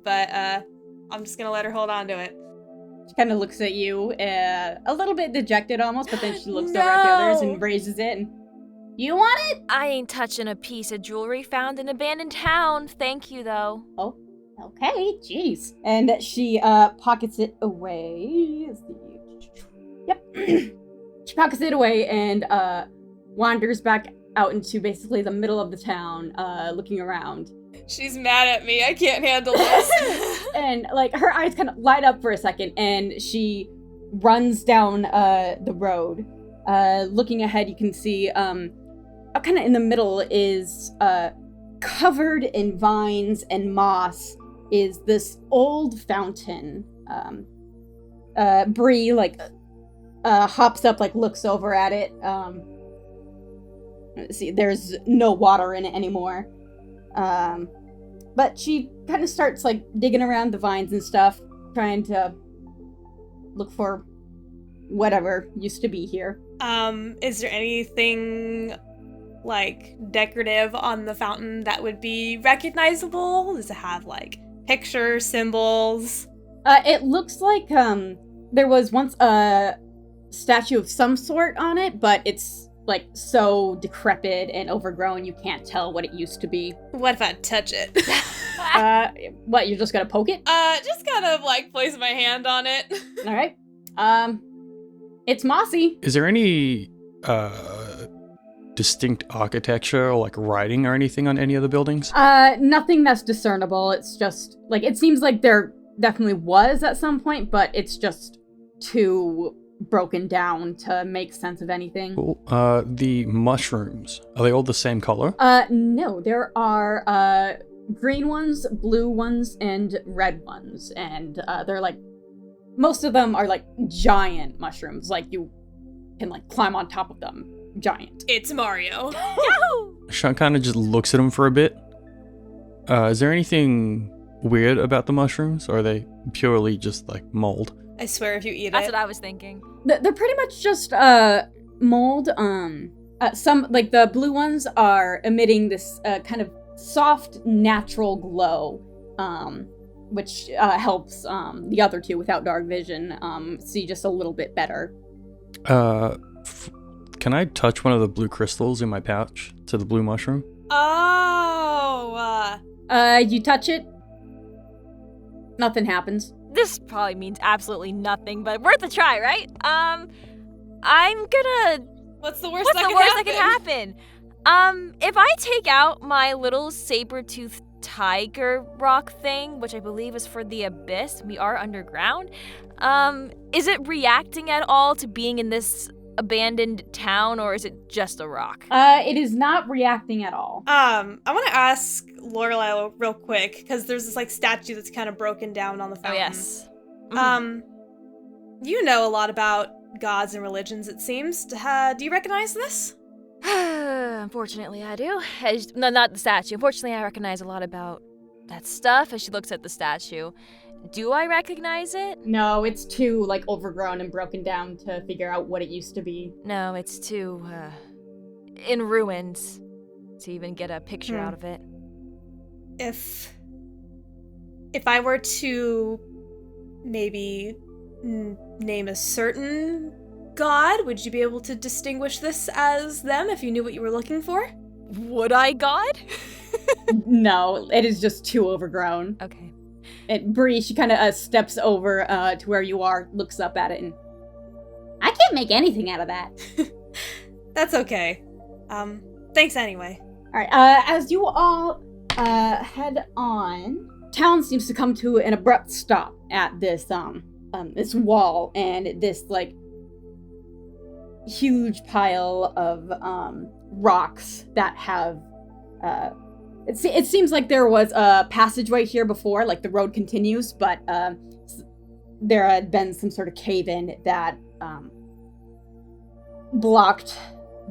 But, I'm just gonna let her hold on to it. She kind of looks at you, a little bit dejected almost, but then she looks over at the others No. and raises it. And, you want it? I ain't touching a piece of jewelry found in an abandoned town. Thank you, though. Oh, okay, jeez. And she pockets it away. Yep. She pockets it away and wanders back out into basically the middle of the town, looking around. She's mad at me. I can't handle this. And like her eyes kind of light up for a second, and she runs down the road. Looking ahead, you can see kind of in the middle is covered in vines and moss is this old fountain. Brie like hops up, like looks over at it. Let's see, there's no water in it anymore. But she kind of starts like digging around the vines and stuff, trying to look for whatever used to be here. Is there anything like decorative on the fountain that would be recognizable? Does it have like pictures, symbols? It looks like there was once a statue of some sort on it, but it's like so decrepit and overgrown you can't tell what it used to be. What if I touch it? What, you're just gonna poke it? Just kind of like place my hand on it. All right. It's mossy. Is there any distinct architecture or like writing or anything on any of the buildings? Nothing that's discernible. It's just like, it seems like there definitely was at some point, but it's just too broken down to make sense of anything. Cool. The mushrooms, are they all the same color? No, there are green ones, blue ones, and red ones, and they're like, most of them are like giant mushrooms, like you can like climb on top of them. Giant. It's Mario. Shunk kind of just looks at them for a bit. Is there anything weird about the mushrooms, or are they purely just like mold? I swear if you eat That's it. what I was thinking. They're pretty much just mold. Some like the blue ones are emitting this kind of soft natural glow, which helps the other two without dark vision see just a little bit better. Can I touch one of the blue crystals in my pouch to the blue mushroom? Oh. You touch it, nothing happens. This probably means absolutely nothing, but worth a try, right? I'm gonna... What's the worst What's that the could worst that could happen? If I take out my little saber-toothed tiger rock thing, which I believe is for the abyss, we are underground, is it reacting at all to being in this abandoned town, or is it just a rock? It is not reacting at all. I want to ask Lorelei real quick, because there's this like statue that's kind of broken down on the fountain. Oh, yes. You know a lot about gods and religions, it seems. Do you recognize this? Unfortunately, I do. No, not the statue. Unfortunately, I recognize a lot about that stuff as she looks at the statue. Do I recognize it? No, it's too like overgrown and broken down to figure out what it used to be. No, it's too in ruins to even get a picture out of it. If I were to maybe name a certain god, would you be able to distinguish this as them if you knew what you were looking for? Would I, God? No, it is just too overgrown. Okay. And Bree, she kind of steps over to where you are, looks up at it, and I can't make anything out of that. That's okay. Thanks anyway. all right. As you all head on, town seems to come to an abrupt stop at this this wall and this like huge pile of rocks that have it seems like there was a passageway here before, like the road continues, but there had been some sort of cave-in that blocked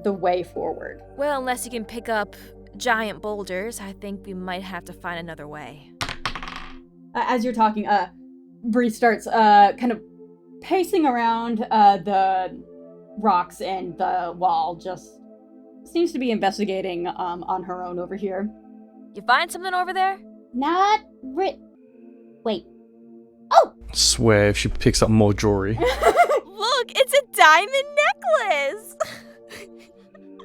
the way forward. Well, unless you can pick up giant boulders, I think we might have to find another way. As you're talking, Bree starts kind of pacing around the rocks and the wall, just seems to be investigating on her own over here. You find something over there? Not Wait. Oh! Swear if she picks up more jewelry. Look, it's a diamond necklace!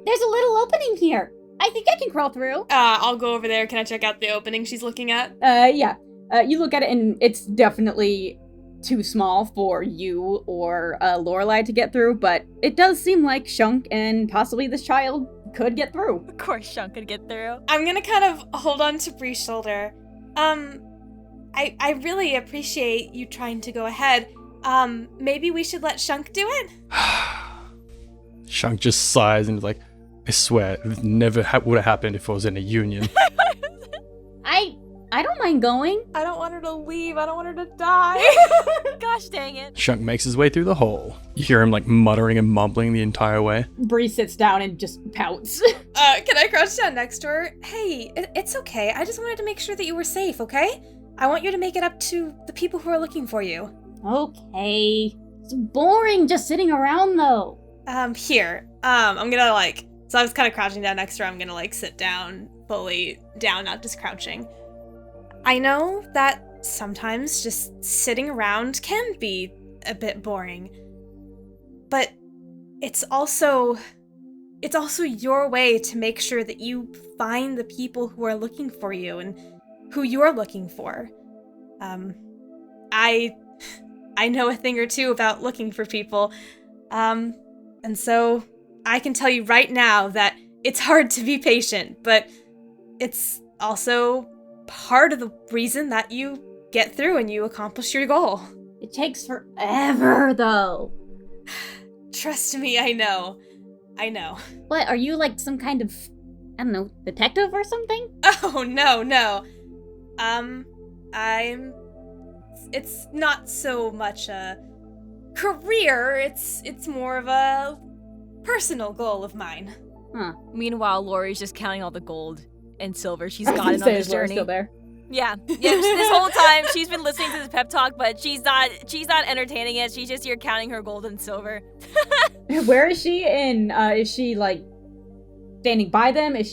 There's a little opening here. I think I can crawl through. I'll go over there. Can I check out the opening she's looking at? Yeah. You look at it and it's definitely too small for you or Lorelei to get through, but it does seem like Shunk and possibly this child could get through. Of course Shunk could get through. I'm gonna kind of hold on to Bree's shoulder. I really appreciate you trying to go ahead. Maybe we should let Shunk do it? Shunk just sighs and is like, I swear, it never would have happened if I was in a union. I don't mind going. I don't want her to leave. I don't want her to die. Gosh dang it. Shunk makes his way through the hole. You hear him like muttering and mumbling the entire way. Bree sits down and just pouts. Can I crouch down next to her? Hey, it's okay. I just wanted to make sure that you were safe, okay? I want you to make it up to the people who are looking for you. Okay. It's boring just sitting around, though. Here. I'm gonna like, so I was kind of crouching down next to her. I'm gonna like sit down, fully down, not just crouching. I know that sometimes just sitting around can be a bit boring, but it's also your way to make sure that you find the people who are looking for you and who you're looking for. I know a thing or two about looking for people, and so I can tell you right now that it's hard to be patient, but it's also part of the reason that you get through and you accomplish your goal. It takes forever, though. Trust me, I know. What, are you like some kind of, I don't know, detective or something? Oh, no. It's not so much a career, it's more of a personal goal of mine. Huh. Meanwhile, Lori's just counting all the gold and silver she's gotten on this journey. Still there. Yeah. This whole time she's been listening to this pep talk, but she's not entertaining it. She's just here counting her gold and silver. Where is she? Is she like standing by them? Where is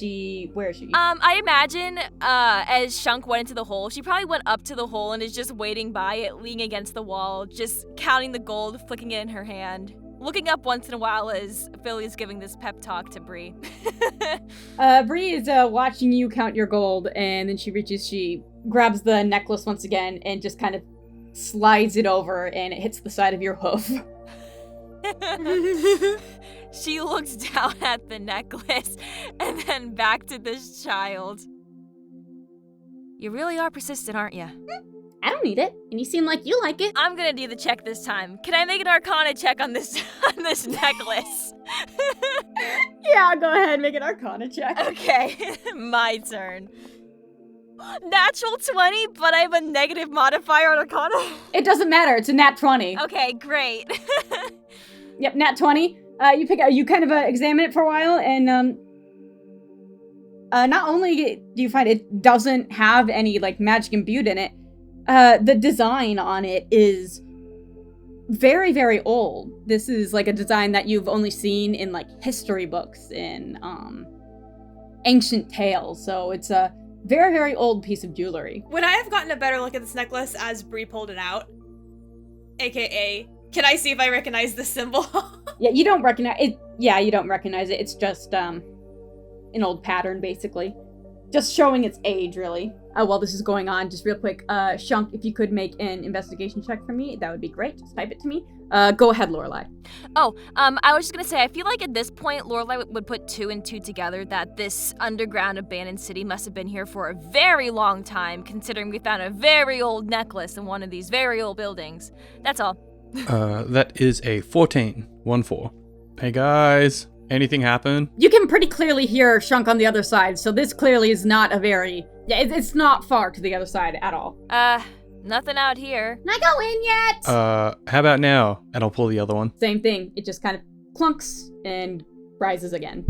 she? I imagine as Shunk went into the hole, she probably went up to the hole and is just waiting by it, leaning against the wall, just counting the gold, flicking it in her hand, looking up once in a while as Philly is giving this pep talk to Bree. Bree is watching you count your gold, and then she grabs the necklace once again and just kind of slides it over, and it hits the side of your hoof. She looks down at the necklace and then back to this child. You really are persistent, aren't you? I don't need it, and you seem like you like it. I'm gonna do the check this time. Can I make an Arcana check on this necklace? Yeah, go ahead, make an Arcana check. Okay, my turn. Natural 20, but I have a negative modifier on Arcana. It doesn't matter, it's a nat 20. Okay, great. Yep, nat 20. You kind of examine it for a while, and not only do you find it doesn't have any like magic imbued in it, the design on it is very, very old. This is like a design that you've only seen in like history books in ancient tales. So it's a very, very old piece of jewelry. Would I have gotten a better look at this necklace as Bree pulled it out? AKA, can I see if I recognize the symbol? Yeah, you don't recognize it. Yeah, you don't recognize it. It's just an old pattern, basically. Just showing its age, really. While this is going on, just real quick, Shunk, if you could make an investigation check for me, that would be great. Just type it to me. Go ahead, Lorelei. Oh, I was just gonna say, I feel like at this point, Lorelei would put 2 and 2 together that this underground abandoned city must have been here for a very long time, considering we found a very old necklace in one of these very old buildings. That's all. That is a 14. 1-4. Hey guys, anything happen? You can pretty clearly hear Shunk on the other side, so this clearly is not a very... Yeah, it's not far to the other side at all. Nothing out here. Not go in yet! How about now? And I'll pull the other one. Same thing. It just kind of clunks and rises again.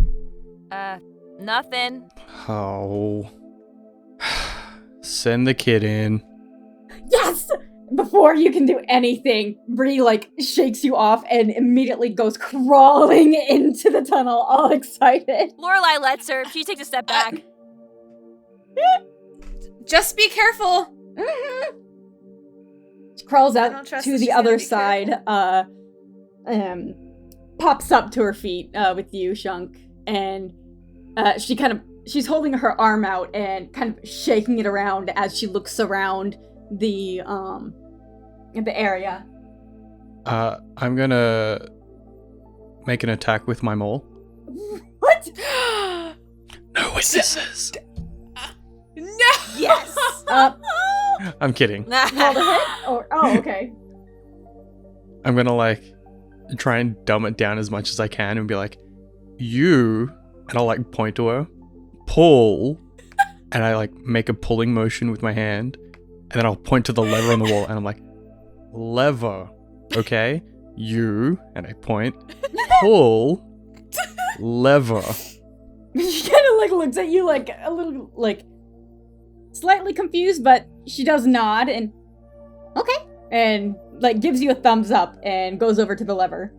Nothing. Oh. Send the kid in. Yes! Before you can do anything, Bree, like, shakes you off and immediately goes crawling into the tunnel, all excited. Lorelei lets her. She takes a step back. Just be careful. Mm-hmm. She crawls out to the other side, pops up to her feet with you, Shunk, and she's holding her arm out and kind of shaking it around as she looks around the area. I'm gonna make an attack with my mole. What? No witnesses. No! Yes! I'm kidding. Roll the hit? Oh, okay. I'm gonna like try and dumb it down as much as I can and be like, you, and I'll like point to her, pull, and I like make a pulling motion with my hand, and then I'll point to the lever on the wall and I'm like, lever, okay? You, and I point, pull, lever. She kind of like looks at you like a little like slightly confused, but she does nod and Okay. and like gives you a thumbs up and goes over to the lever.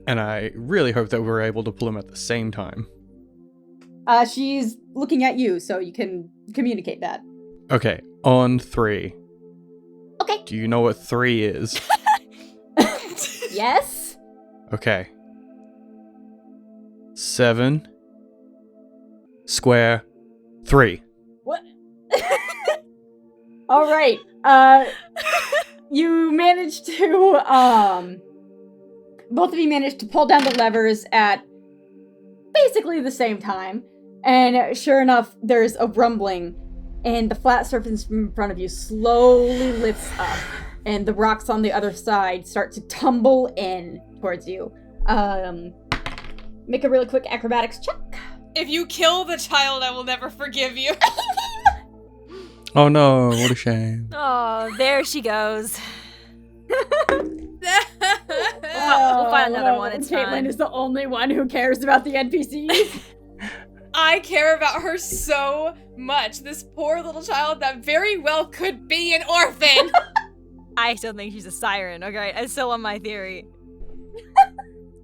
And I really hope that we're able to pull him at the same time. She's looking at you, so you can communicate that. Okay, on 3. Okay. Do you know what 3 is? Yes? Okay. 7 square 3. What? All right. You managed to, both of you managed to pull down the levers at basically the same time. And sure enough, there's a rumbling, and the flat surface in front of you slowly lifts up, and the rocks on the other side start to tumble in towards you. Make a really quick acrobatics check. If you kill the child, I will never forgive you. Oh no, what a shame. Oh, there she goes. We'll find another one, it's Kaitlyn fine. is the only one who cares about the NPCs. I care about her so much. This poor little child that very well could be an orphan. I still think she's a siren, okay? I'm still on my theory.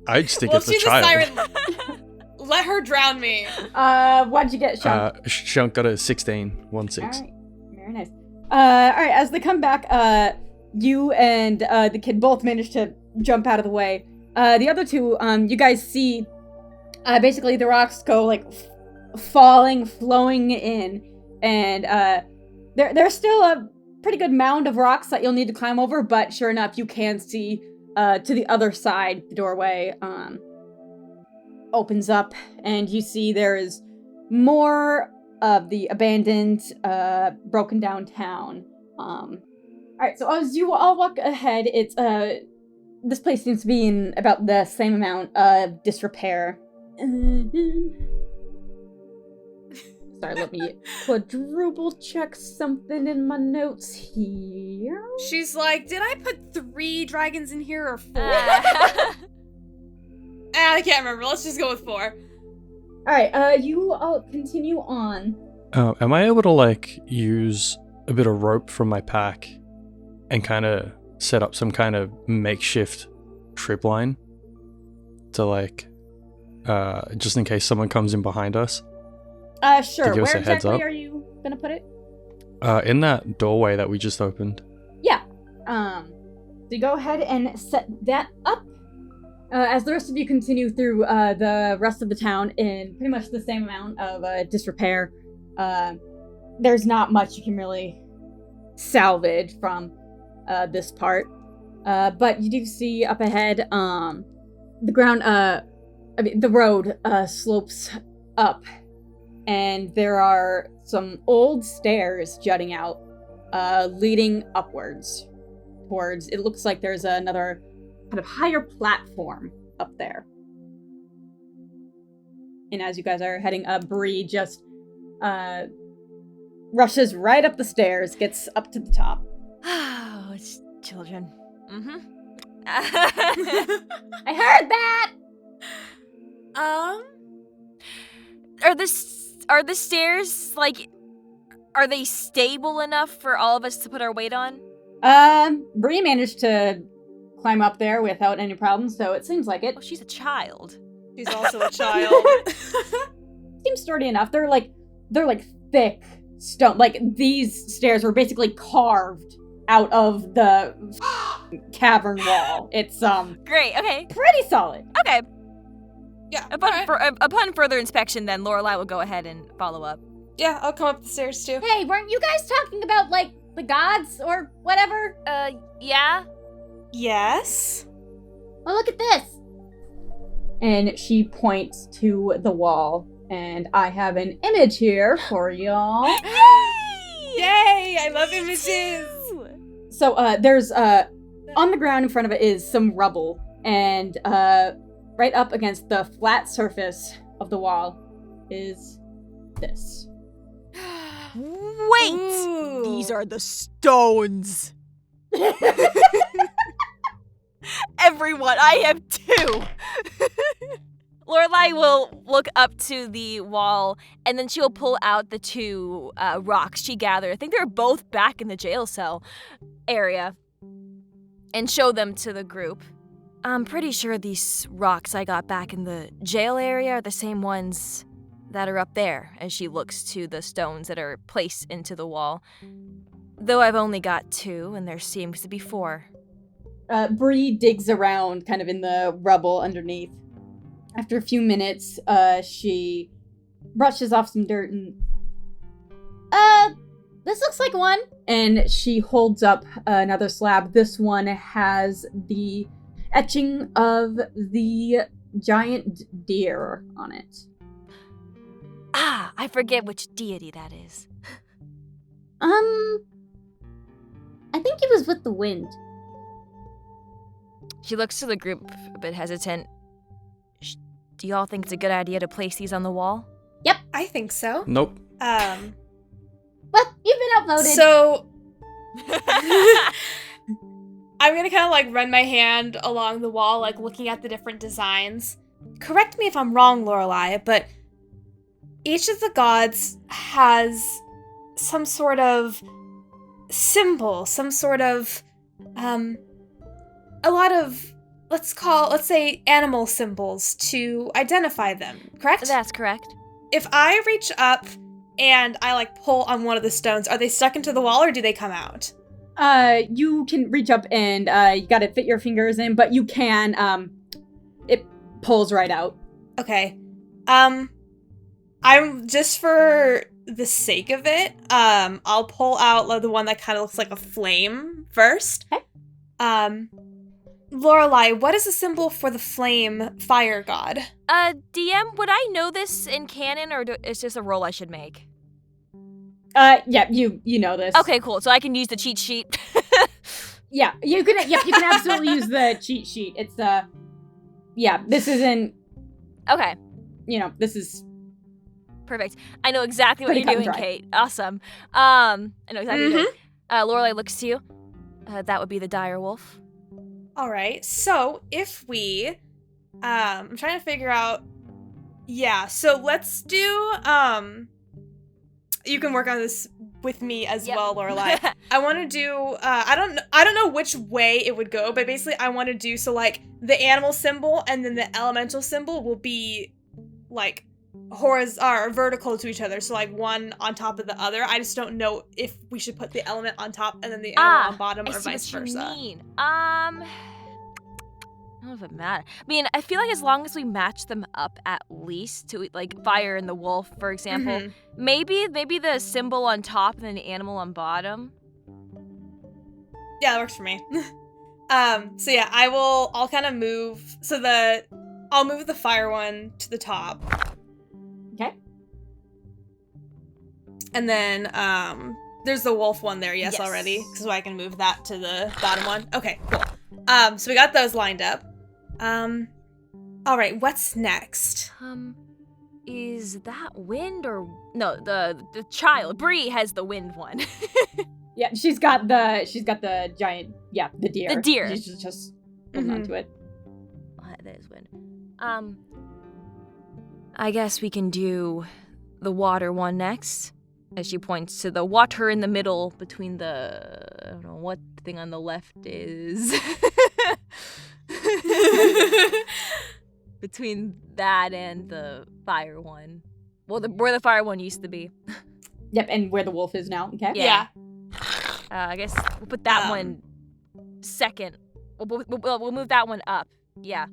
I just think Well, it's if a she's child. a siren, let her drown me. What'd you get, Shunk? Shunk got a 16, 1-6. Alright, very nice. Alright, as they come back, you and the kid both managed to jump out of the way. The other two, you guys see, basically the rocks go, like, falling, flowing in, and, there's still a pretty good mound of rocks that you'll need to climb over, but sure enough, you can see, to the other side, the doorway, opens up, and you see there is more of the abandoned, broken down town. Alright, so as you all walk ahead, it's, this place seems to be in about the same amount of disrepair. Sorry, let me quadruple check something in my notes here. She's like, did I put 3 dragons in here or 4? I can't remember. Let's just go with 4. Alright, you all continue on. Am I able to, like, use a bit of rope from my pack and kind of set up some kind of makeshift trip line to, like, just in case someone comes in behind us? Sure. give us Where a heads exactly up? are you gonna put it? In that doorway that we just opened. Yeah. So you go ahead and set that up. As the rest of you continue through the rest of the town in pretty much the same amount of disrepair, there's not much you can really salvage from this part. But you do see up ahead, the ground, the road slopes up, and there are some old stairs jutting out, leading upwards towards, it looks like there's another kind of higher platform up there. And as you guys are heading up, Brie just rushes right up the stairs, gets up to the top. Oh, it's children. Mm-hmm. I heard that! Are the stairs, like, are they stable enough for all of us to put our weight on? Brie managed to climb up there without any problems, so it seems like it. Oh, she's a child. She's also a child. Seems sturdy enough. They're like thick stone. Like, these stairs were basically carved out of the cavern wall. It's Great, okay. pretty solid. Okay. Yeah. Upon further inspection, then, Lorelei will go ahead and follow up. Yeah, I'll come up the stairs too. Hey, weren't you guys talking about, like, the gods or whatever? Yeah? Yes? Well, look at this. And she points to the wall, and I have an image here for y'all. Yay! I love images! So, there's, on the ground in front of it is some rubble, and, right up against the flat surface of the wall is this. Wait! Ooh. These are the stones! Everyone, I have 2! Lorelei will look up to the wall, and then she will pull out the 2 rocks she gathered. I think they're both back in the jail cell area, and show them to the group. I'm pretty sure these rocks I got back in the jail area are the same ones that are up there, as she looks to the stones that are placed into the wall. Though I've only got 2, and there seems to be 4. Bree digs around kind of in the rubble underneath. After a few minutes, she brushes off some dirt and... This looks like one. And she holds up another slab. This one has the etching of the giant deer on it. Ah, I forget which deity that is. I think it was with the wind. She looks to the group a bit hesitant. Do y'all think it's a good idea to place these on the wall? Yep. I think so. Nope. Well, you've been outvoted. So I'm gonna kind of like run my hand along the wall, like looking at the different designs. Correct me if I'm wrong, Lorelei, but each of the gods has some sort of symbol, some sort of a lot of let's say animal symbols to identify them, correct? That's correct. If I reach up and I like pull on one of the stones, are they stuck into the wall or do they come out? You can reach up and you gotta fit your fingers in, but you can, it pulls right out. Okay. I'm just for the sake of it, I'll pull out like, the one that kind of looks like a flame first. Okay. Lorelei, what is the symbol for the flame fire god? DM, would I know this in canon, or is this a roll I should make? Yeah, you know this. Okay, cool. So I can use the cheat sheet. Yeah, you can absolutely use the cheat sheet. It's, yeah, this isn't, Okay, this is... perfect. I know exactly what Pretty you're cut and doing, dry. Kate. Awesome. I know exactly what you're doing. Lorelei looks to you. That would be the dire wolf. All right. So if we, I'm trying to figure out. Yeah. So let's do. You can work on this with me as well, Lorelei. I want to do. I don't know which way it would go, but basically I want to do so like the animal symbol and then the elemental symbol will be like horizontal or vertical to each other, so like one on top of the other. I just don't know if we should put the element on top and then the animal on bottom or vice versa. I mean. I don't know if it matters. I mean, I feel like as long as we match them up at least to like fire and the wolf, for example, maybe the symbol on top and then the animal on bottom. Yeah, that works for me. So yeah, I'll kind of move. I'll move the fire one to the top. Okay. And then there's the wolf one there, yes. Already, so I can move that to the bottom one. Okay, cool. So we got those lined up. All right, what's next? Is that wind or no? The child Bree has the wind one. Yeah, she's got the giant, the deer. The deer. She's just holding onto it. That is wind. I guess we can do the water one next. As she points to the water in the middle between the... I don't know what thing on the left is. Between that and the fire one. Well, where the fire one used to be. Yep, and where the wolf is now, okay? Yeah. I guess we'll put that one second. We'll move that one up. Yeah.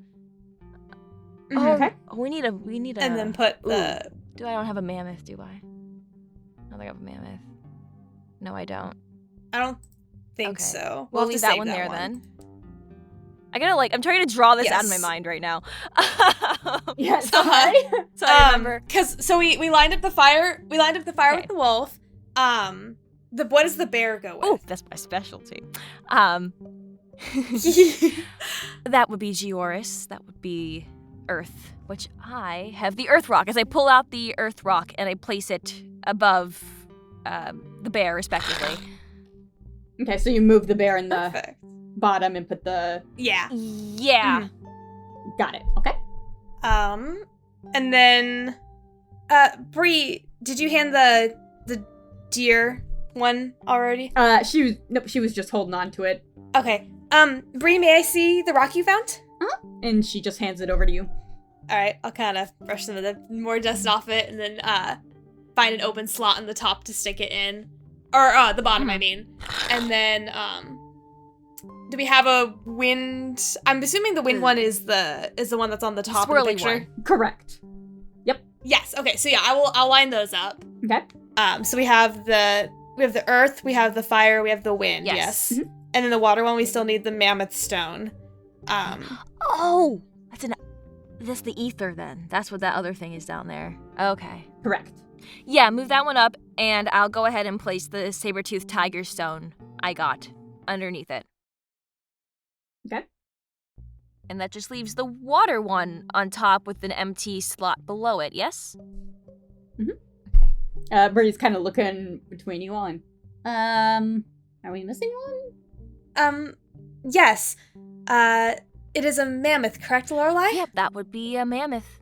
Okay. Oh, we need a... And then put the... I don't have a mammoth, do I? I don't think I have a mammoth. No, I don't. I don't think so. We'll leave that one there then. I gotta I'm trying to draw this out of my mind right now. Yeah, sorry. So I remember. So we lined up the fire. We lined up the fire with the wolf. What does the bear go with? Oh, that's my specialty. That would be Georis. That would be Earth, which I have the Earth Rock. As I pull out the Earth Rock and I place it above the bear, respectively. Okay, so you move the bear in the Perfect. bottom and put the... Yeah. Yeah. Got it. Okay. And then, Bree, did you hand the deer one already? She was just holding on to it. Okay. Bree, may I see the rock you found? And she just hands it over to you. All right, I'll kind of brush some of the more dust off it, and then find an open slot in the top to stick it in, or the bottom, I mean. And then, do we have a wind? I'm assuming the wind one is the one that's on the top of the picture. One. Correct. Yep. Yes. Okay. So yeah, I'll line those up. Okay. So we have the earth, we have the fire, we have the wind. Yes. Mhm. And then the water one, we still need the mammoth stone. Oh, that's the ether then. That's what that other thing is down there. Okay. Correct. Yeah, move that one up, and I'll go ahead and place the saber-toothed tiger stone I got underneath it. Okay. And that just leaves the water one on top with an empty slot below it, yes? Okay. Bree's kind of looking between you all and, are we missing one? Yes. It is a mammoth, correct, Lorelei? Yep, that would be a mammoth.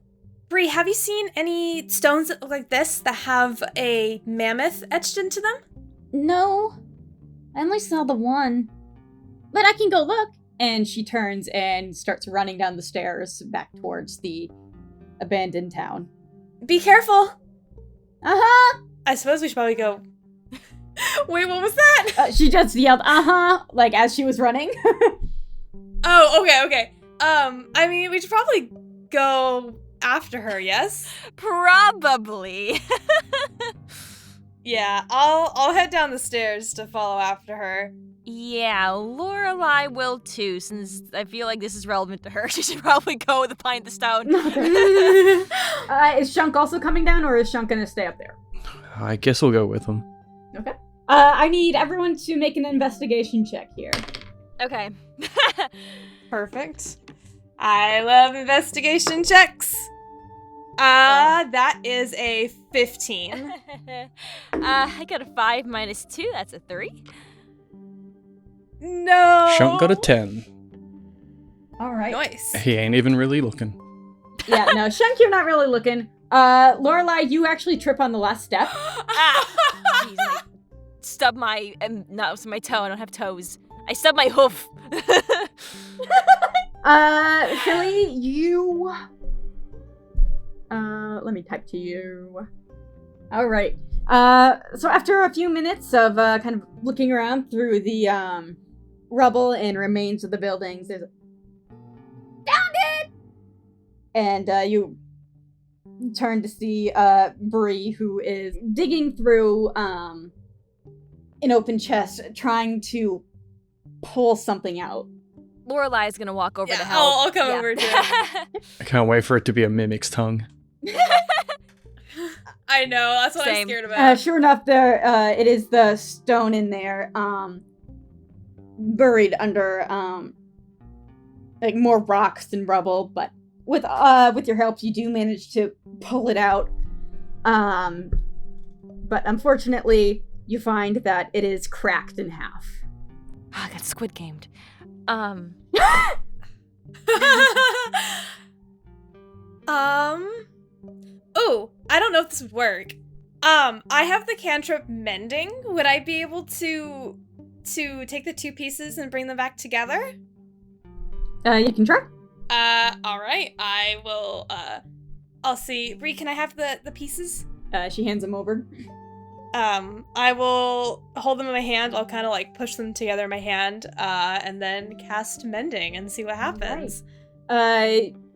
Bree, have you seen any stones that look like this that have a mammoth etched into them? No. I only saw the one. But I can go look. And she turns and starts running down the stairs back towards the abandoned town. Be careful. Uh-huh. I suppose we should probably go. Wait, what was that? She just yelled, like as she was running. Oh, okay. I mean, we should probably go after her, yes? Probably. Yeah, I'll head down the stairs to follow after her. Yeah, Lorelei will too, since I feel like this is relevant to her. She should probably go behind the stone. Is Shunk also coming down, or is Shunk gonna stay up there? I guess we'll go with them. Okay. I need everyone to make an investigation check here. Okay. Perfect. I love investigation checks. That is a 15. I got a 5 minus 2, that's a 3. No. Shunk got a 10. All right. Nice. He ain't even really looking. Yeah, no, Shunk, you're not really looking. Lorelei, you actually trip on the last step. Jeez, I stub my toe. I don't have toes. I stub my hoof. Philly, you... let me type to you. All right. So after a few minutes of kind of looking around through the rubble and remains of the buildings, there's found it! And you turn to see Brie, who is digging through an open chest, trying to pull something out. Lorelei is gonna walk over to Yeah, help. I'll come over to it. I can't wait for it to be a mimic's tongue. I know, that's what Same. I'm scared about. Sure enough, there it is the stone in there, buried under like more rocks and rubble. But with your help, you do manage to pull it out. But unfortunately, you find that it is cracked in half. I got squid gamed. Oh, I don't know if this would work. I have the cantrip mending. Would I be able to take the two pieces and bring them back together? You can try. All right. I will. I'll see. Bree, can I have the pieces? She hands them over. I will hold them in my hand. I'll kind of like push them together in my hand, and then cast mending and see what happens.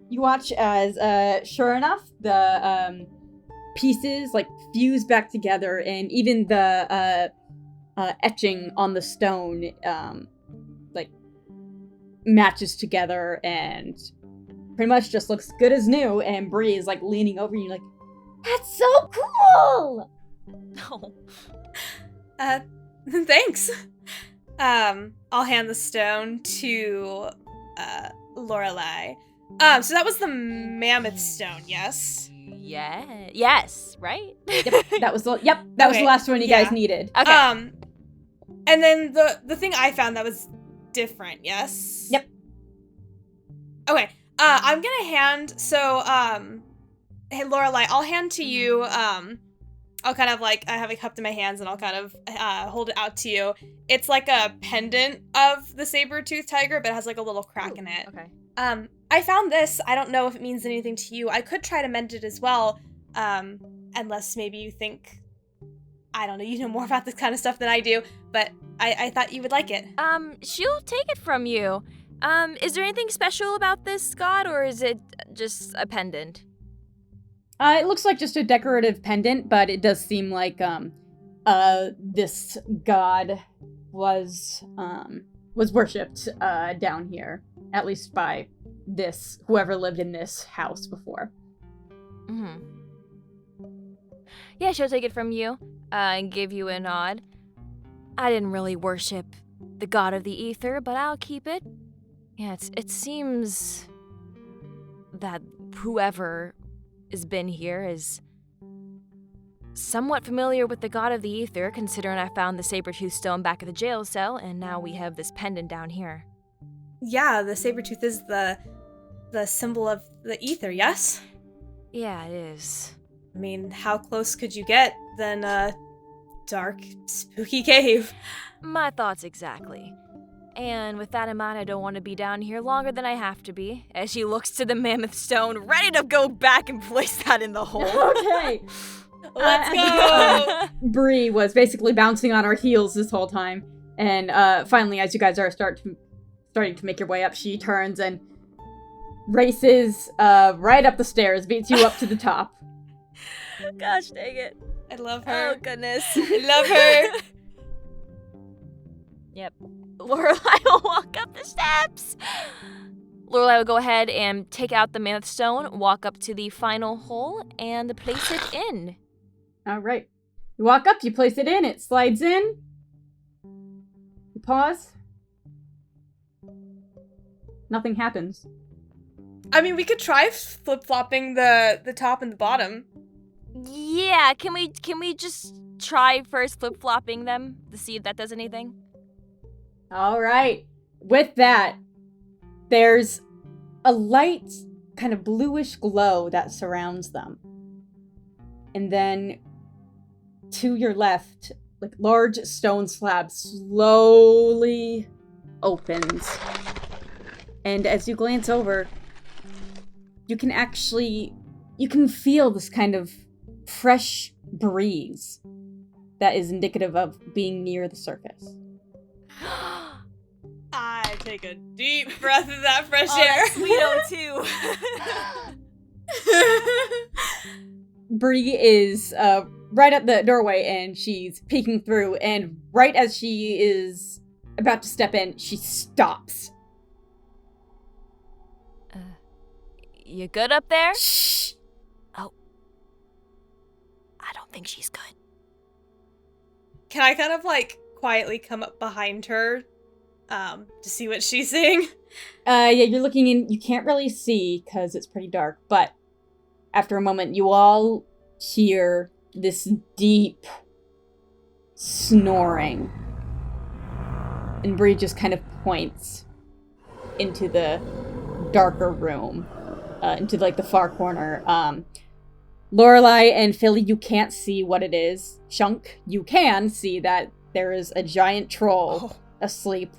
You watch as, sure enough, the pieces like fuse back together, and even the etching on the stone like matches together, and pretty much just looks good as new. And Brie is like leaning over you, like, That's so cool! No. Thanks. I'll hand the stone to Lorelei. So that was the mammoth stone, yes? Yeah. Yes, right? yep, that was the last one you guys needed. Okay. And then the thing I found that was different, yes? Yep. Okay. I'm gonna hand, hey Lorelei, I'll hand to you, I'll kind of like, I have it cupped in my hands and I'll kind of hold it out to you. It's like a pendant of the saber-toothed tiger, but it has like a little crack in it. Okay. I found this. I don't know if it means anything to you. I could try to mend it as well, unless maybe you think, I don't know, you know more about this kind of stuff than I do, but I thought you would like it. She'll take it from you. Is there anything special about this god, or is it just a pendant? It looks like just a decorative pendant, but it does seem like this god was worshipped down here, at least by whoever lived in this house before. Mm-hmm. Yeah, she'll take it from you and give you a nod. I didn't really worship the god of the ether, but I'll keep it. Yeah, it seems that whoever has been here is somewhat familiar with the god of the ether, considering I found the saber-tooth stone back at the jail cell, and now we have this pendant down here. Yeah, the saber-tooth is the symbol of the ether, yes? Yeah, it is. I mean, how close could you get than a dark, spooky cave? My thoughts exactly. And with that in mind, I don't want to be down here longer than I have to be, as she looks to the mammoth stone, ready to go back and place that in the hole. Okay. Let's go! Bree was basically bouncing on her heels this whole time, and finally, as you guys are starting to make your way up, she turns and races right up the stairs, beats you up to the top. Gosh dang it. I love her. Oh, goodness. I love her. Yep. Lorelei will walk up the steps. Lorelei will go ahead and take out the mammoth stone, walk up to the final hole, and place it in. All right. You walk up, you place it in, it slides in. You pause. Nothing happens. I mean, we could try flip-flopping the top and the bottom. Yeah, can we just try first flip-flopping them to see if that does anything? All right. With that, there's a light, kind of bluish glow that surrounds them. And then to your left, like large stone slab slowly opens. And as you glance over, you can feel this kind of fresh breeze that is indicative of being near the surface. I take a deep breath of that fresh air. Sweeto too. Bree is right at the doorway, and she's peeking through, and right as she is about to step in, she stops. You good up there? Shh! Oh. I don't think she's good. Can I kind of, like, quietly come up behind her to see what she's seeing? Yeah, you're looking in. You can't really see because it's pretty dark, but after a moment, you all hear this deep snoring. And Bree just kind of points into the darker room, into, like, the far corner. Lorelei and Philly, you can't see what it is. Shunk, you can see that there is a giant troll asleep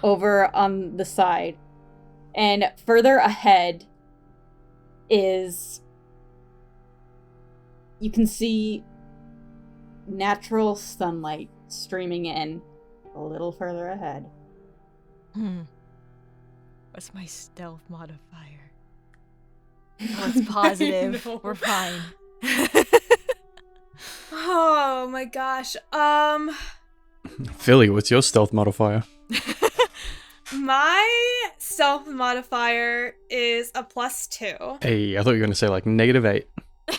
over on the side. And further ahead is... you can see natural sunlight streaming in a little further ahead. What's my stealth modifier? Oh, it's positive. No. We're fine. Oh my gosh. Philly, what's your stealth modifier? My stealth modifier is a +2. Hey, I thought you were going to say like -8. No,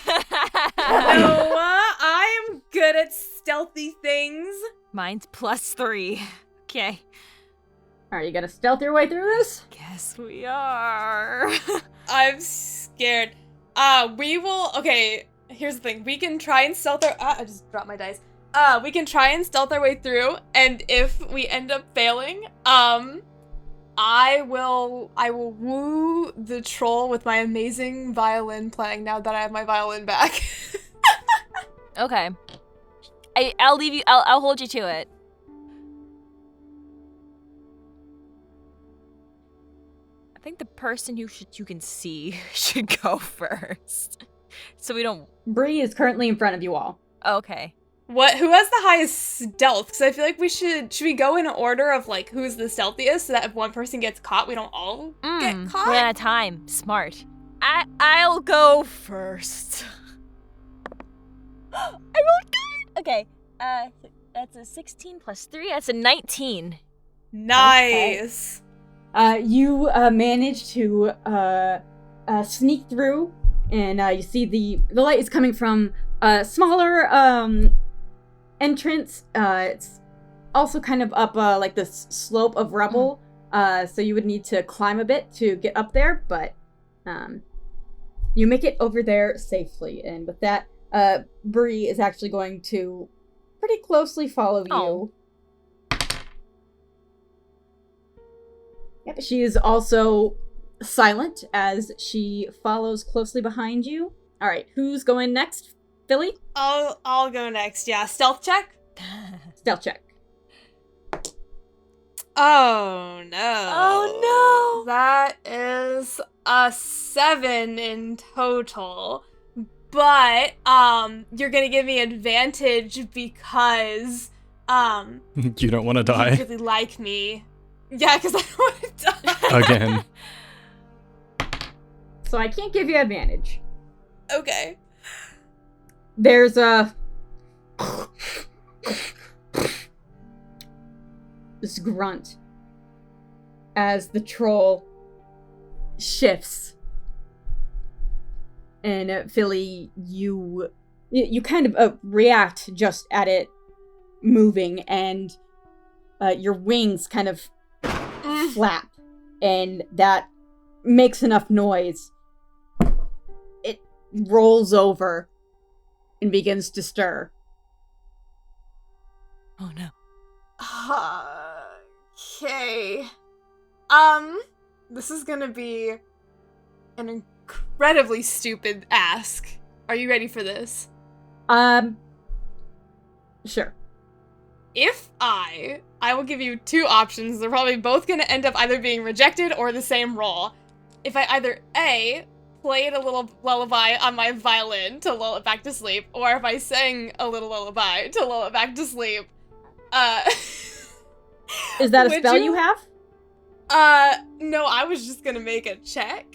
I am good at stealthy things. Mine's +3. Okay. Alright, you gotta stealth your way through this? Guess we are. I'm scared. We will. Okay, here's the thing. We can try and stealth our. I just dropped my dice. We can try and stealth our way through, and if we end up failing, I will woo the troll with my amazing violin playing now that I have my violin back. Okay. I'll leave you. I'll hold you to it. think the person you can see should go first. So we don't... Bree is currently in front of you all. Okay. Who has the highest stealth? Because I feel like should we go in order of like who's the stealthiest so that if one person gets caught, we don't all get caught? We're out of time. Smart. I'll go first. I rolled good. Okay. That's a 16 plus 3. That's a 19. Nice. Okay. You manage to sneak through, and you see the light is coming from a smaller entrance. It's also kind of up like this slope of rubble, so you would need to climb a bit to get up there, but you make it over there safely. And with that, Bree is actually going to pretty closely follow you. Yep, she is also silent as she follows closely behind you. All right, who's going next? Philly? I'll go next. Yeah, stealth check. Stealth check. Oh no. Oh no. That is a 7 in total. But you're gonna give me advantage because You don't want to you die really like me. Yeah, because I don't want to die. again. So I can't give you advantage. Okay. There's this grunt as the troll shifts. And Philly, you kind of react just at it moving, and your wings kind of flap, and that makes enough noise. It rolls over and begins to stir. Oh no. Okay. This is gonna be an incredibly stupid ask. Are you ready for this? Sure. If I will give you two options. They're probably both gonna end up either being rejected or the same role. If I either A, played a little lullaby on my violin to lull it back to sleep, or if I sang a little lullaby to lull it back to sleep, Is that a would spell you have? No, I was just gonna make a check.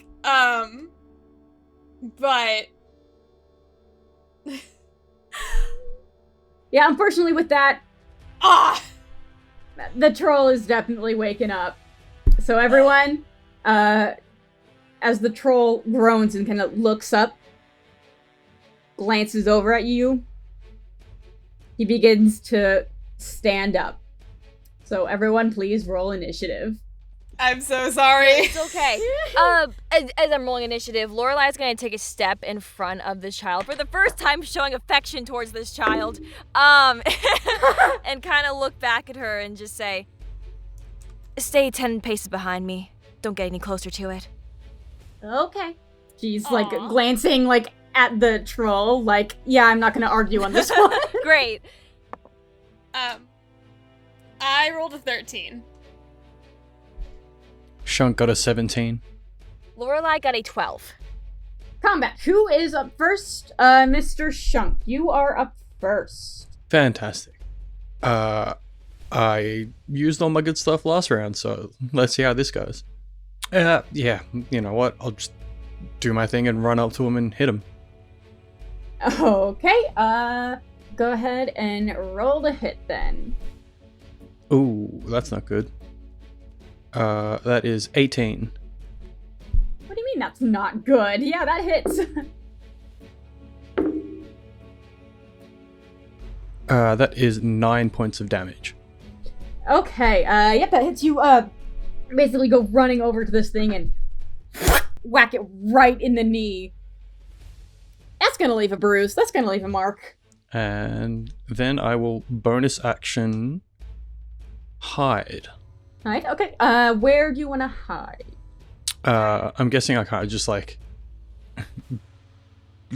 But Yeah, unfortunately with that, the troll is definitely waking up. So everyone, as the troll groans and kind of looks up, glances over at you, he begins to stand up. So everyone please roll initiative. I'm so sorry. It's okay. As I'm rolling initiative, Lorelei's gonna take a step in front of this child for the first time, showing affection towards this child, and kind of look back at her and just say, "Stay 10 paces behind me. Don't get any closer to it." Okay. She's like glancing like at the troll, like, yeah, I'm not gonna argue on this one. Great. I rolled a 13. Shunk got a 17. Lorelei got a 12. Combat. Who is up first? Mr. Shunk, you are up first. Fantastic. I used all my good stuff last round, so let's see how this goes. Yeah, you know what? I'll just do my thing and run up to him and hit him. Okay, go ahead and roll the hit then. Ooh, that's not good. That is 18. What do you mean that's not good? Yeah, that hits. That is 9 points of damage. Okay, yep, that hits you, basically go running over to this thing and whack it right in the knee. That's gonna leave a bruise. That's gonna leave a mark. And then I will bonus action hide. Right, okay. Where do you want to hide? I'm guessing I can't just like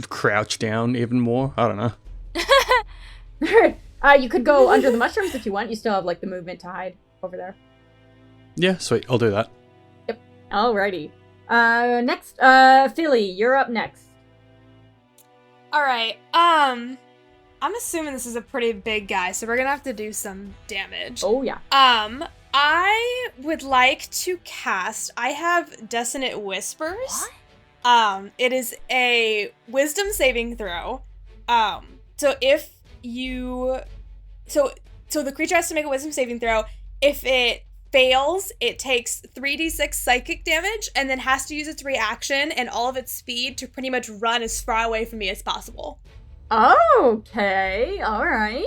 crouch down even more. I don't know. You could go under the mushrooms if you want. You still have like the movement to hide over there. Yeah, sweet. I'll do that. Yep. Alrighty. Next, Philly, you're up next. All right. I'm assuming this is a pretty big guy, so we're gonna have to do some damage. Oh, yeah. I would like to cast. I have Dissonant Whispers. What? It is a Wisdom saving throw. So if you, so the creature has to make a Wisdom saving throw. If it fails, it takes 3d6 psychic damage, and then has to use its reaction and all of its speed to pretty much run as far away from me as possible. Okay, alright.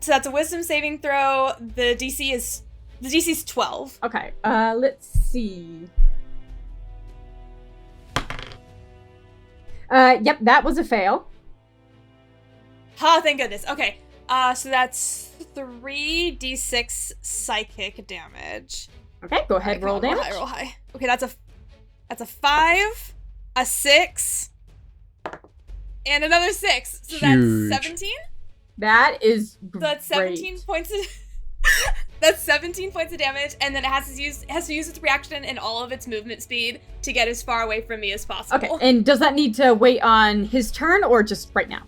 So that's a Wisdom saving throw. The DC is 12. Okay, let's see. Yep, that was a fail. Oh, thank goodness. Okay. So that's 3d6 psychic damage. Okay, go ahead, roll damage. Roll high. Okay, that's a 5, a 6, and another 6. So Huge. that's 17? That is So that's 17 great. points of that's 17 points of damage, and then it has to use its reaction and all of its movement speed to get as far away from me as possible. Okay, and does that need to wait on his turn or just right now?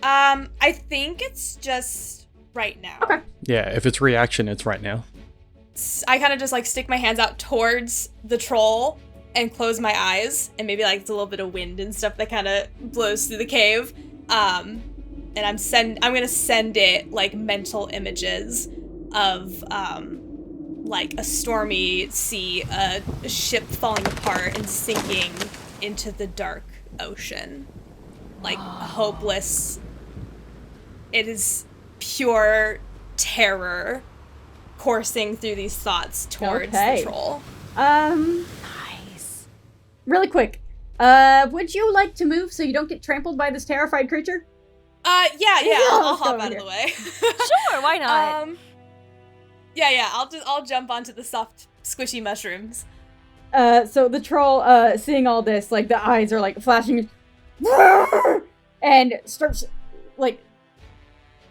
I think it's just right now. Okay. Yeah, if it's reaction, it's right now. I kind of just like stick my hands out towards the troll and close my eyes, and maybe like it's a little bit of wind and stuff that kind of blows through the cave. And I'm gonna send it like mental images of like a stormy sea, a ship falling apart and sinking into the dark ocean, like hopeless. It is pure terror coursing through these thoughts towards the troll. Nice. Really quick. Would you like to move so you don't get trampled by this terrified creature? Yeah, I'll let's go hop over out here. of the way. Sure, why not? Yeah, I'll jump onto the soft, squishy mushrooms. So the troll, seeing all this, like, the eyes are, like, flashing, and starts, like,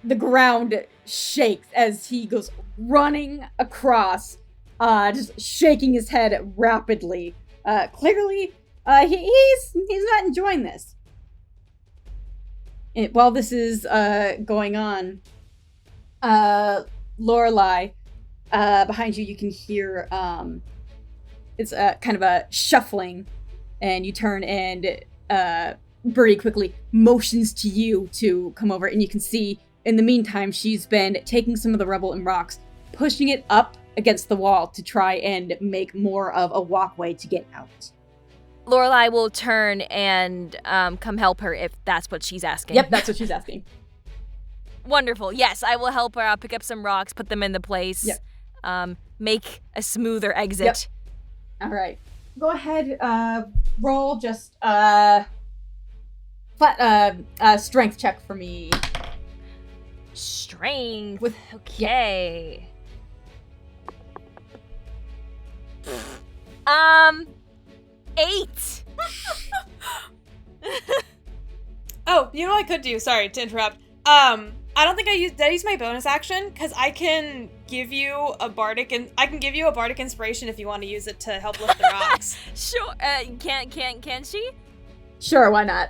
the ground shakes as he goes running across, just shaking his head rapidly. Clearly, he's not enjoying this. While this is, going on, Lorelei, behind you, you can hear, it's kind of a shuffling, and you turn and Birdie quickly motions to you to come over, and you can see, in the meantime, she's been taking some of the rubble and rocks, pushing it up against the wall to try and make more of a walkway to get out. Lorelei will turn and come help her if that's what she's asking. Yep, that's what she's asking. Wonderful. Yes, I will help her. I'll pick up some rocks, put them in the place. Yep. Make a smoother exit. All right. Go ahead, roll just strength check for me. Strength. With okay. 8. Oh, you know what I could do? Sorry to interrupt. I don't think did I use my bonus action? Because I can give you a bardic inspiration if you want to use it to help lift the rocks. Sure. Can she? Sure, why not?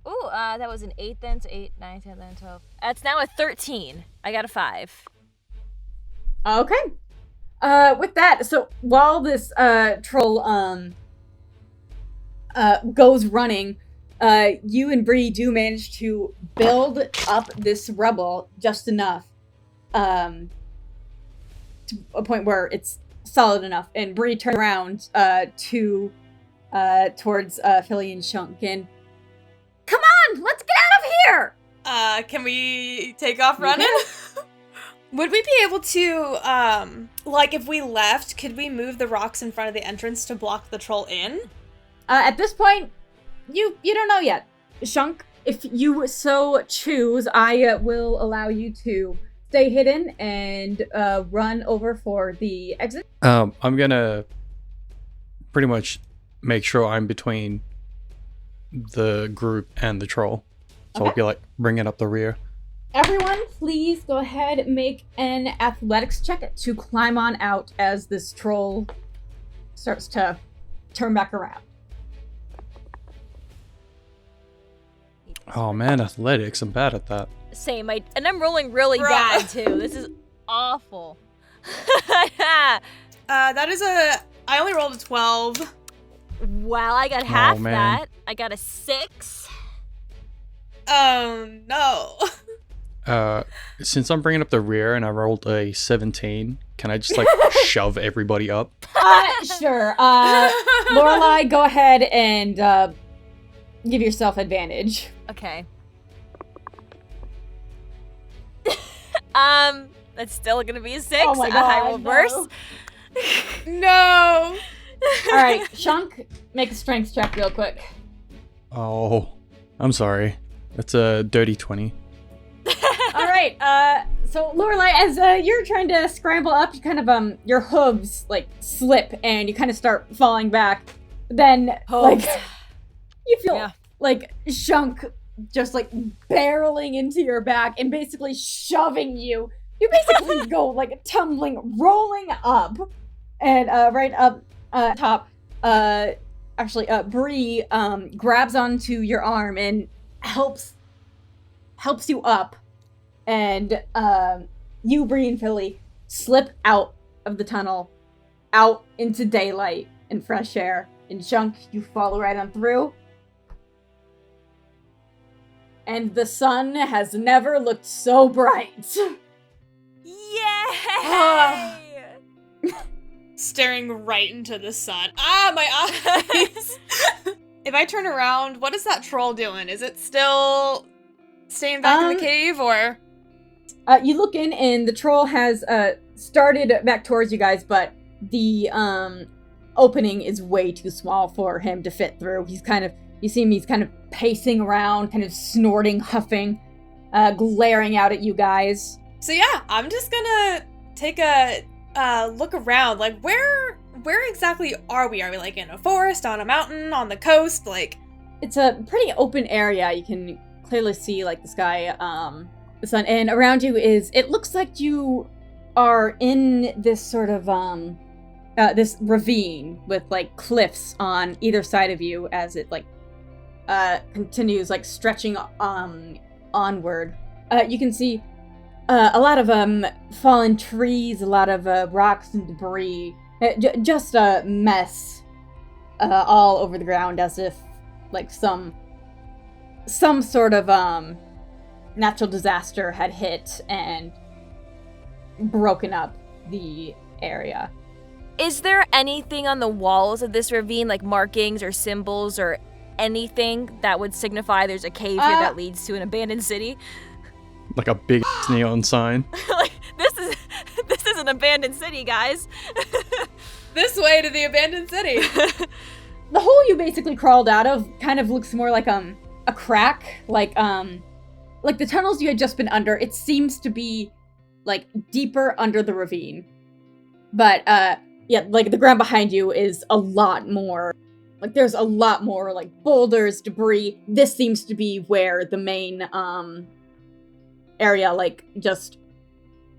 Ooh, that was an 8 then, so 8, 9, 10, 11, 12. That's now a 13. I got a 5. Okay. With that, so while this troll goes running, you and Bree do manage to build up this rubble just enough to a point where it's solid enough, and Bree turns around towards Philly and Shunk and, "Come on, let's get out of here!" Can we take off running? Would we be able to, like, if we left, could we move the rocks in front of the entrance to block the troll in? At this point, you don't know yet. Shunk, if you so choose, I will allow you to stay hidden and run over for the exit. I'm gonna pretty much make sure I'm between the group and the troll. So I'll be like bringing up the rear. Everyone, please go ahead and make an athletics check to climb on out as this troll starts to turn back around. Oh man, athletics. I'm bad at that. Same. And I'm rolling really Bruh. bad too. This is awful. That is I only rolled a 12. Well, I got half man. that. I got a 6. Oh no. Since I'm bringing up the rear and I rolled a 17, can I just like shove everybody up? Sure. Lorelei, go ahead and give yourself advantage. Okay. That's still gonna be a 6. Oh my I God, rolled no. worse. No. All right, Shunk, make a strength check real quick. Oh, I'm sorry. That's a dirty 20. All right, so Lorelei, as you're trying to scramble up, you kind of your hooves like slip and you kind of start falling back. Then Hooves. like you feel Yeah. like Shunk just like barreling into your back and basically shoving you. You basically go like tumbling, rolling up, and right up top. Actually, Bree grabs onto your arm and helps you up, and you, Bree, and Philly slip out of the tunnel, out into daylight and fresh air. And Shunk, you follow right on through. And the sun has never looked so bright. Yay! Staring right into the sun. Ah, my eyes. If I turn around, what is that troll doing? Is it still staying back in the cave, or? You look in, and the troll has started back towards you guys, but the opening is way too small for him to fit through. He's kind of pacing around, kind of snorting, huffing, glaring out at you guys. So yeah, I'm just gonna take a look around. Like, where exactly are we? Are we like in a forest, on a mountain, on the coast? Like, It's a pretty open area. You can clearly see like the sky, the sun, and around you it looks like you are in this sort of this ravine with like cliffs on either side of you as it like continues like stretching onward. You can see a lot of fallen trees, a lot of rocks and debris, just a mess all over the ground, as if like some sort of natural disaster had hit and broken up the area. Is there anything on the walls of this ravine, like markings or symbols or anything that would signify there's a cave here that leads to an abandoned city? Like a big neon sign. Like, this is an abandoned city, guys. this way to the abandoned city. The hole you basically crawled out of kind of looks more like a crack, like the tunnels you had just been under. It seems to be like deeper under the ravine, but yeah, like the ground behind you is a lot more. Like there's a lot more like boulders, debris. This seems to be where the main area like just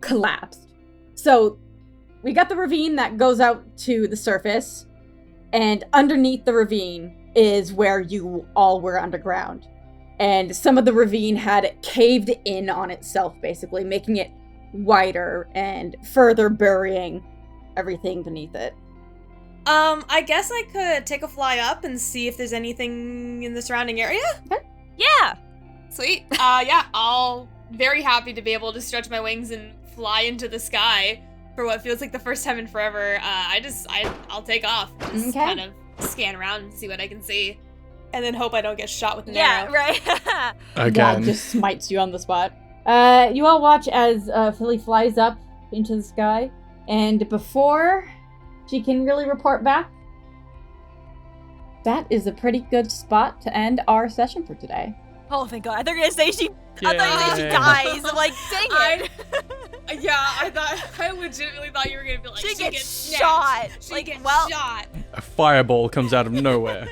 collapsed. So we got the ravine that goes out to the surface, and underneath the ravine is where you all were underground. And some of the ravine had caved in on itself, basically, making it wider and further burying everything beneath it. I guess I could take a fly up and see if there's anything in the surrounding area. Yeah. Sweet. Yeah, I'll very happy to be able to stretch my wings and fly into the sky for what feels like the first time in forever. I'll take off. Just Okay. kind of scan around and see what I can see. And then hope I don't get shot with an arrow. Yeah, right. God Again. just smites you on the spot. You all watch as Philly flies up into the sky, and before she can really report back, that is a pretty good spot to end our session for today. Oh, thank God. I thought you were going to say she dies. I'm like, dang it. I legitimately thought you were gonna be like, She gets gets shot. She Like, gets well- shot. A fireball comes out of nowhere.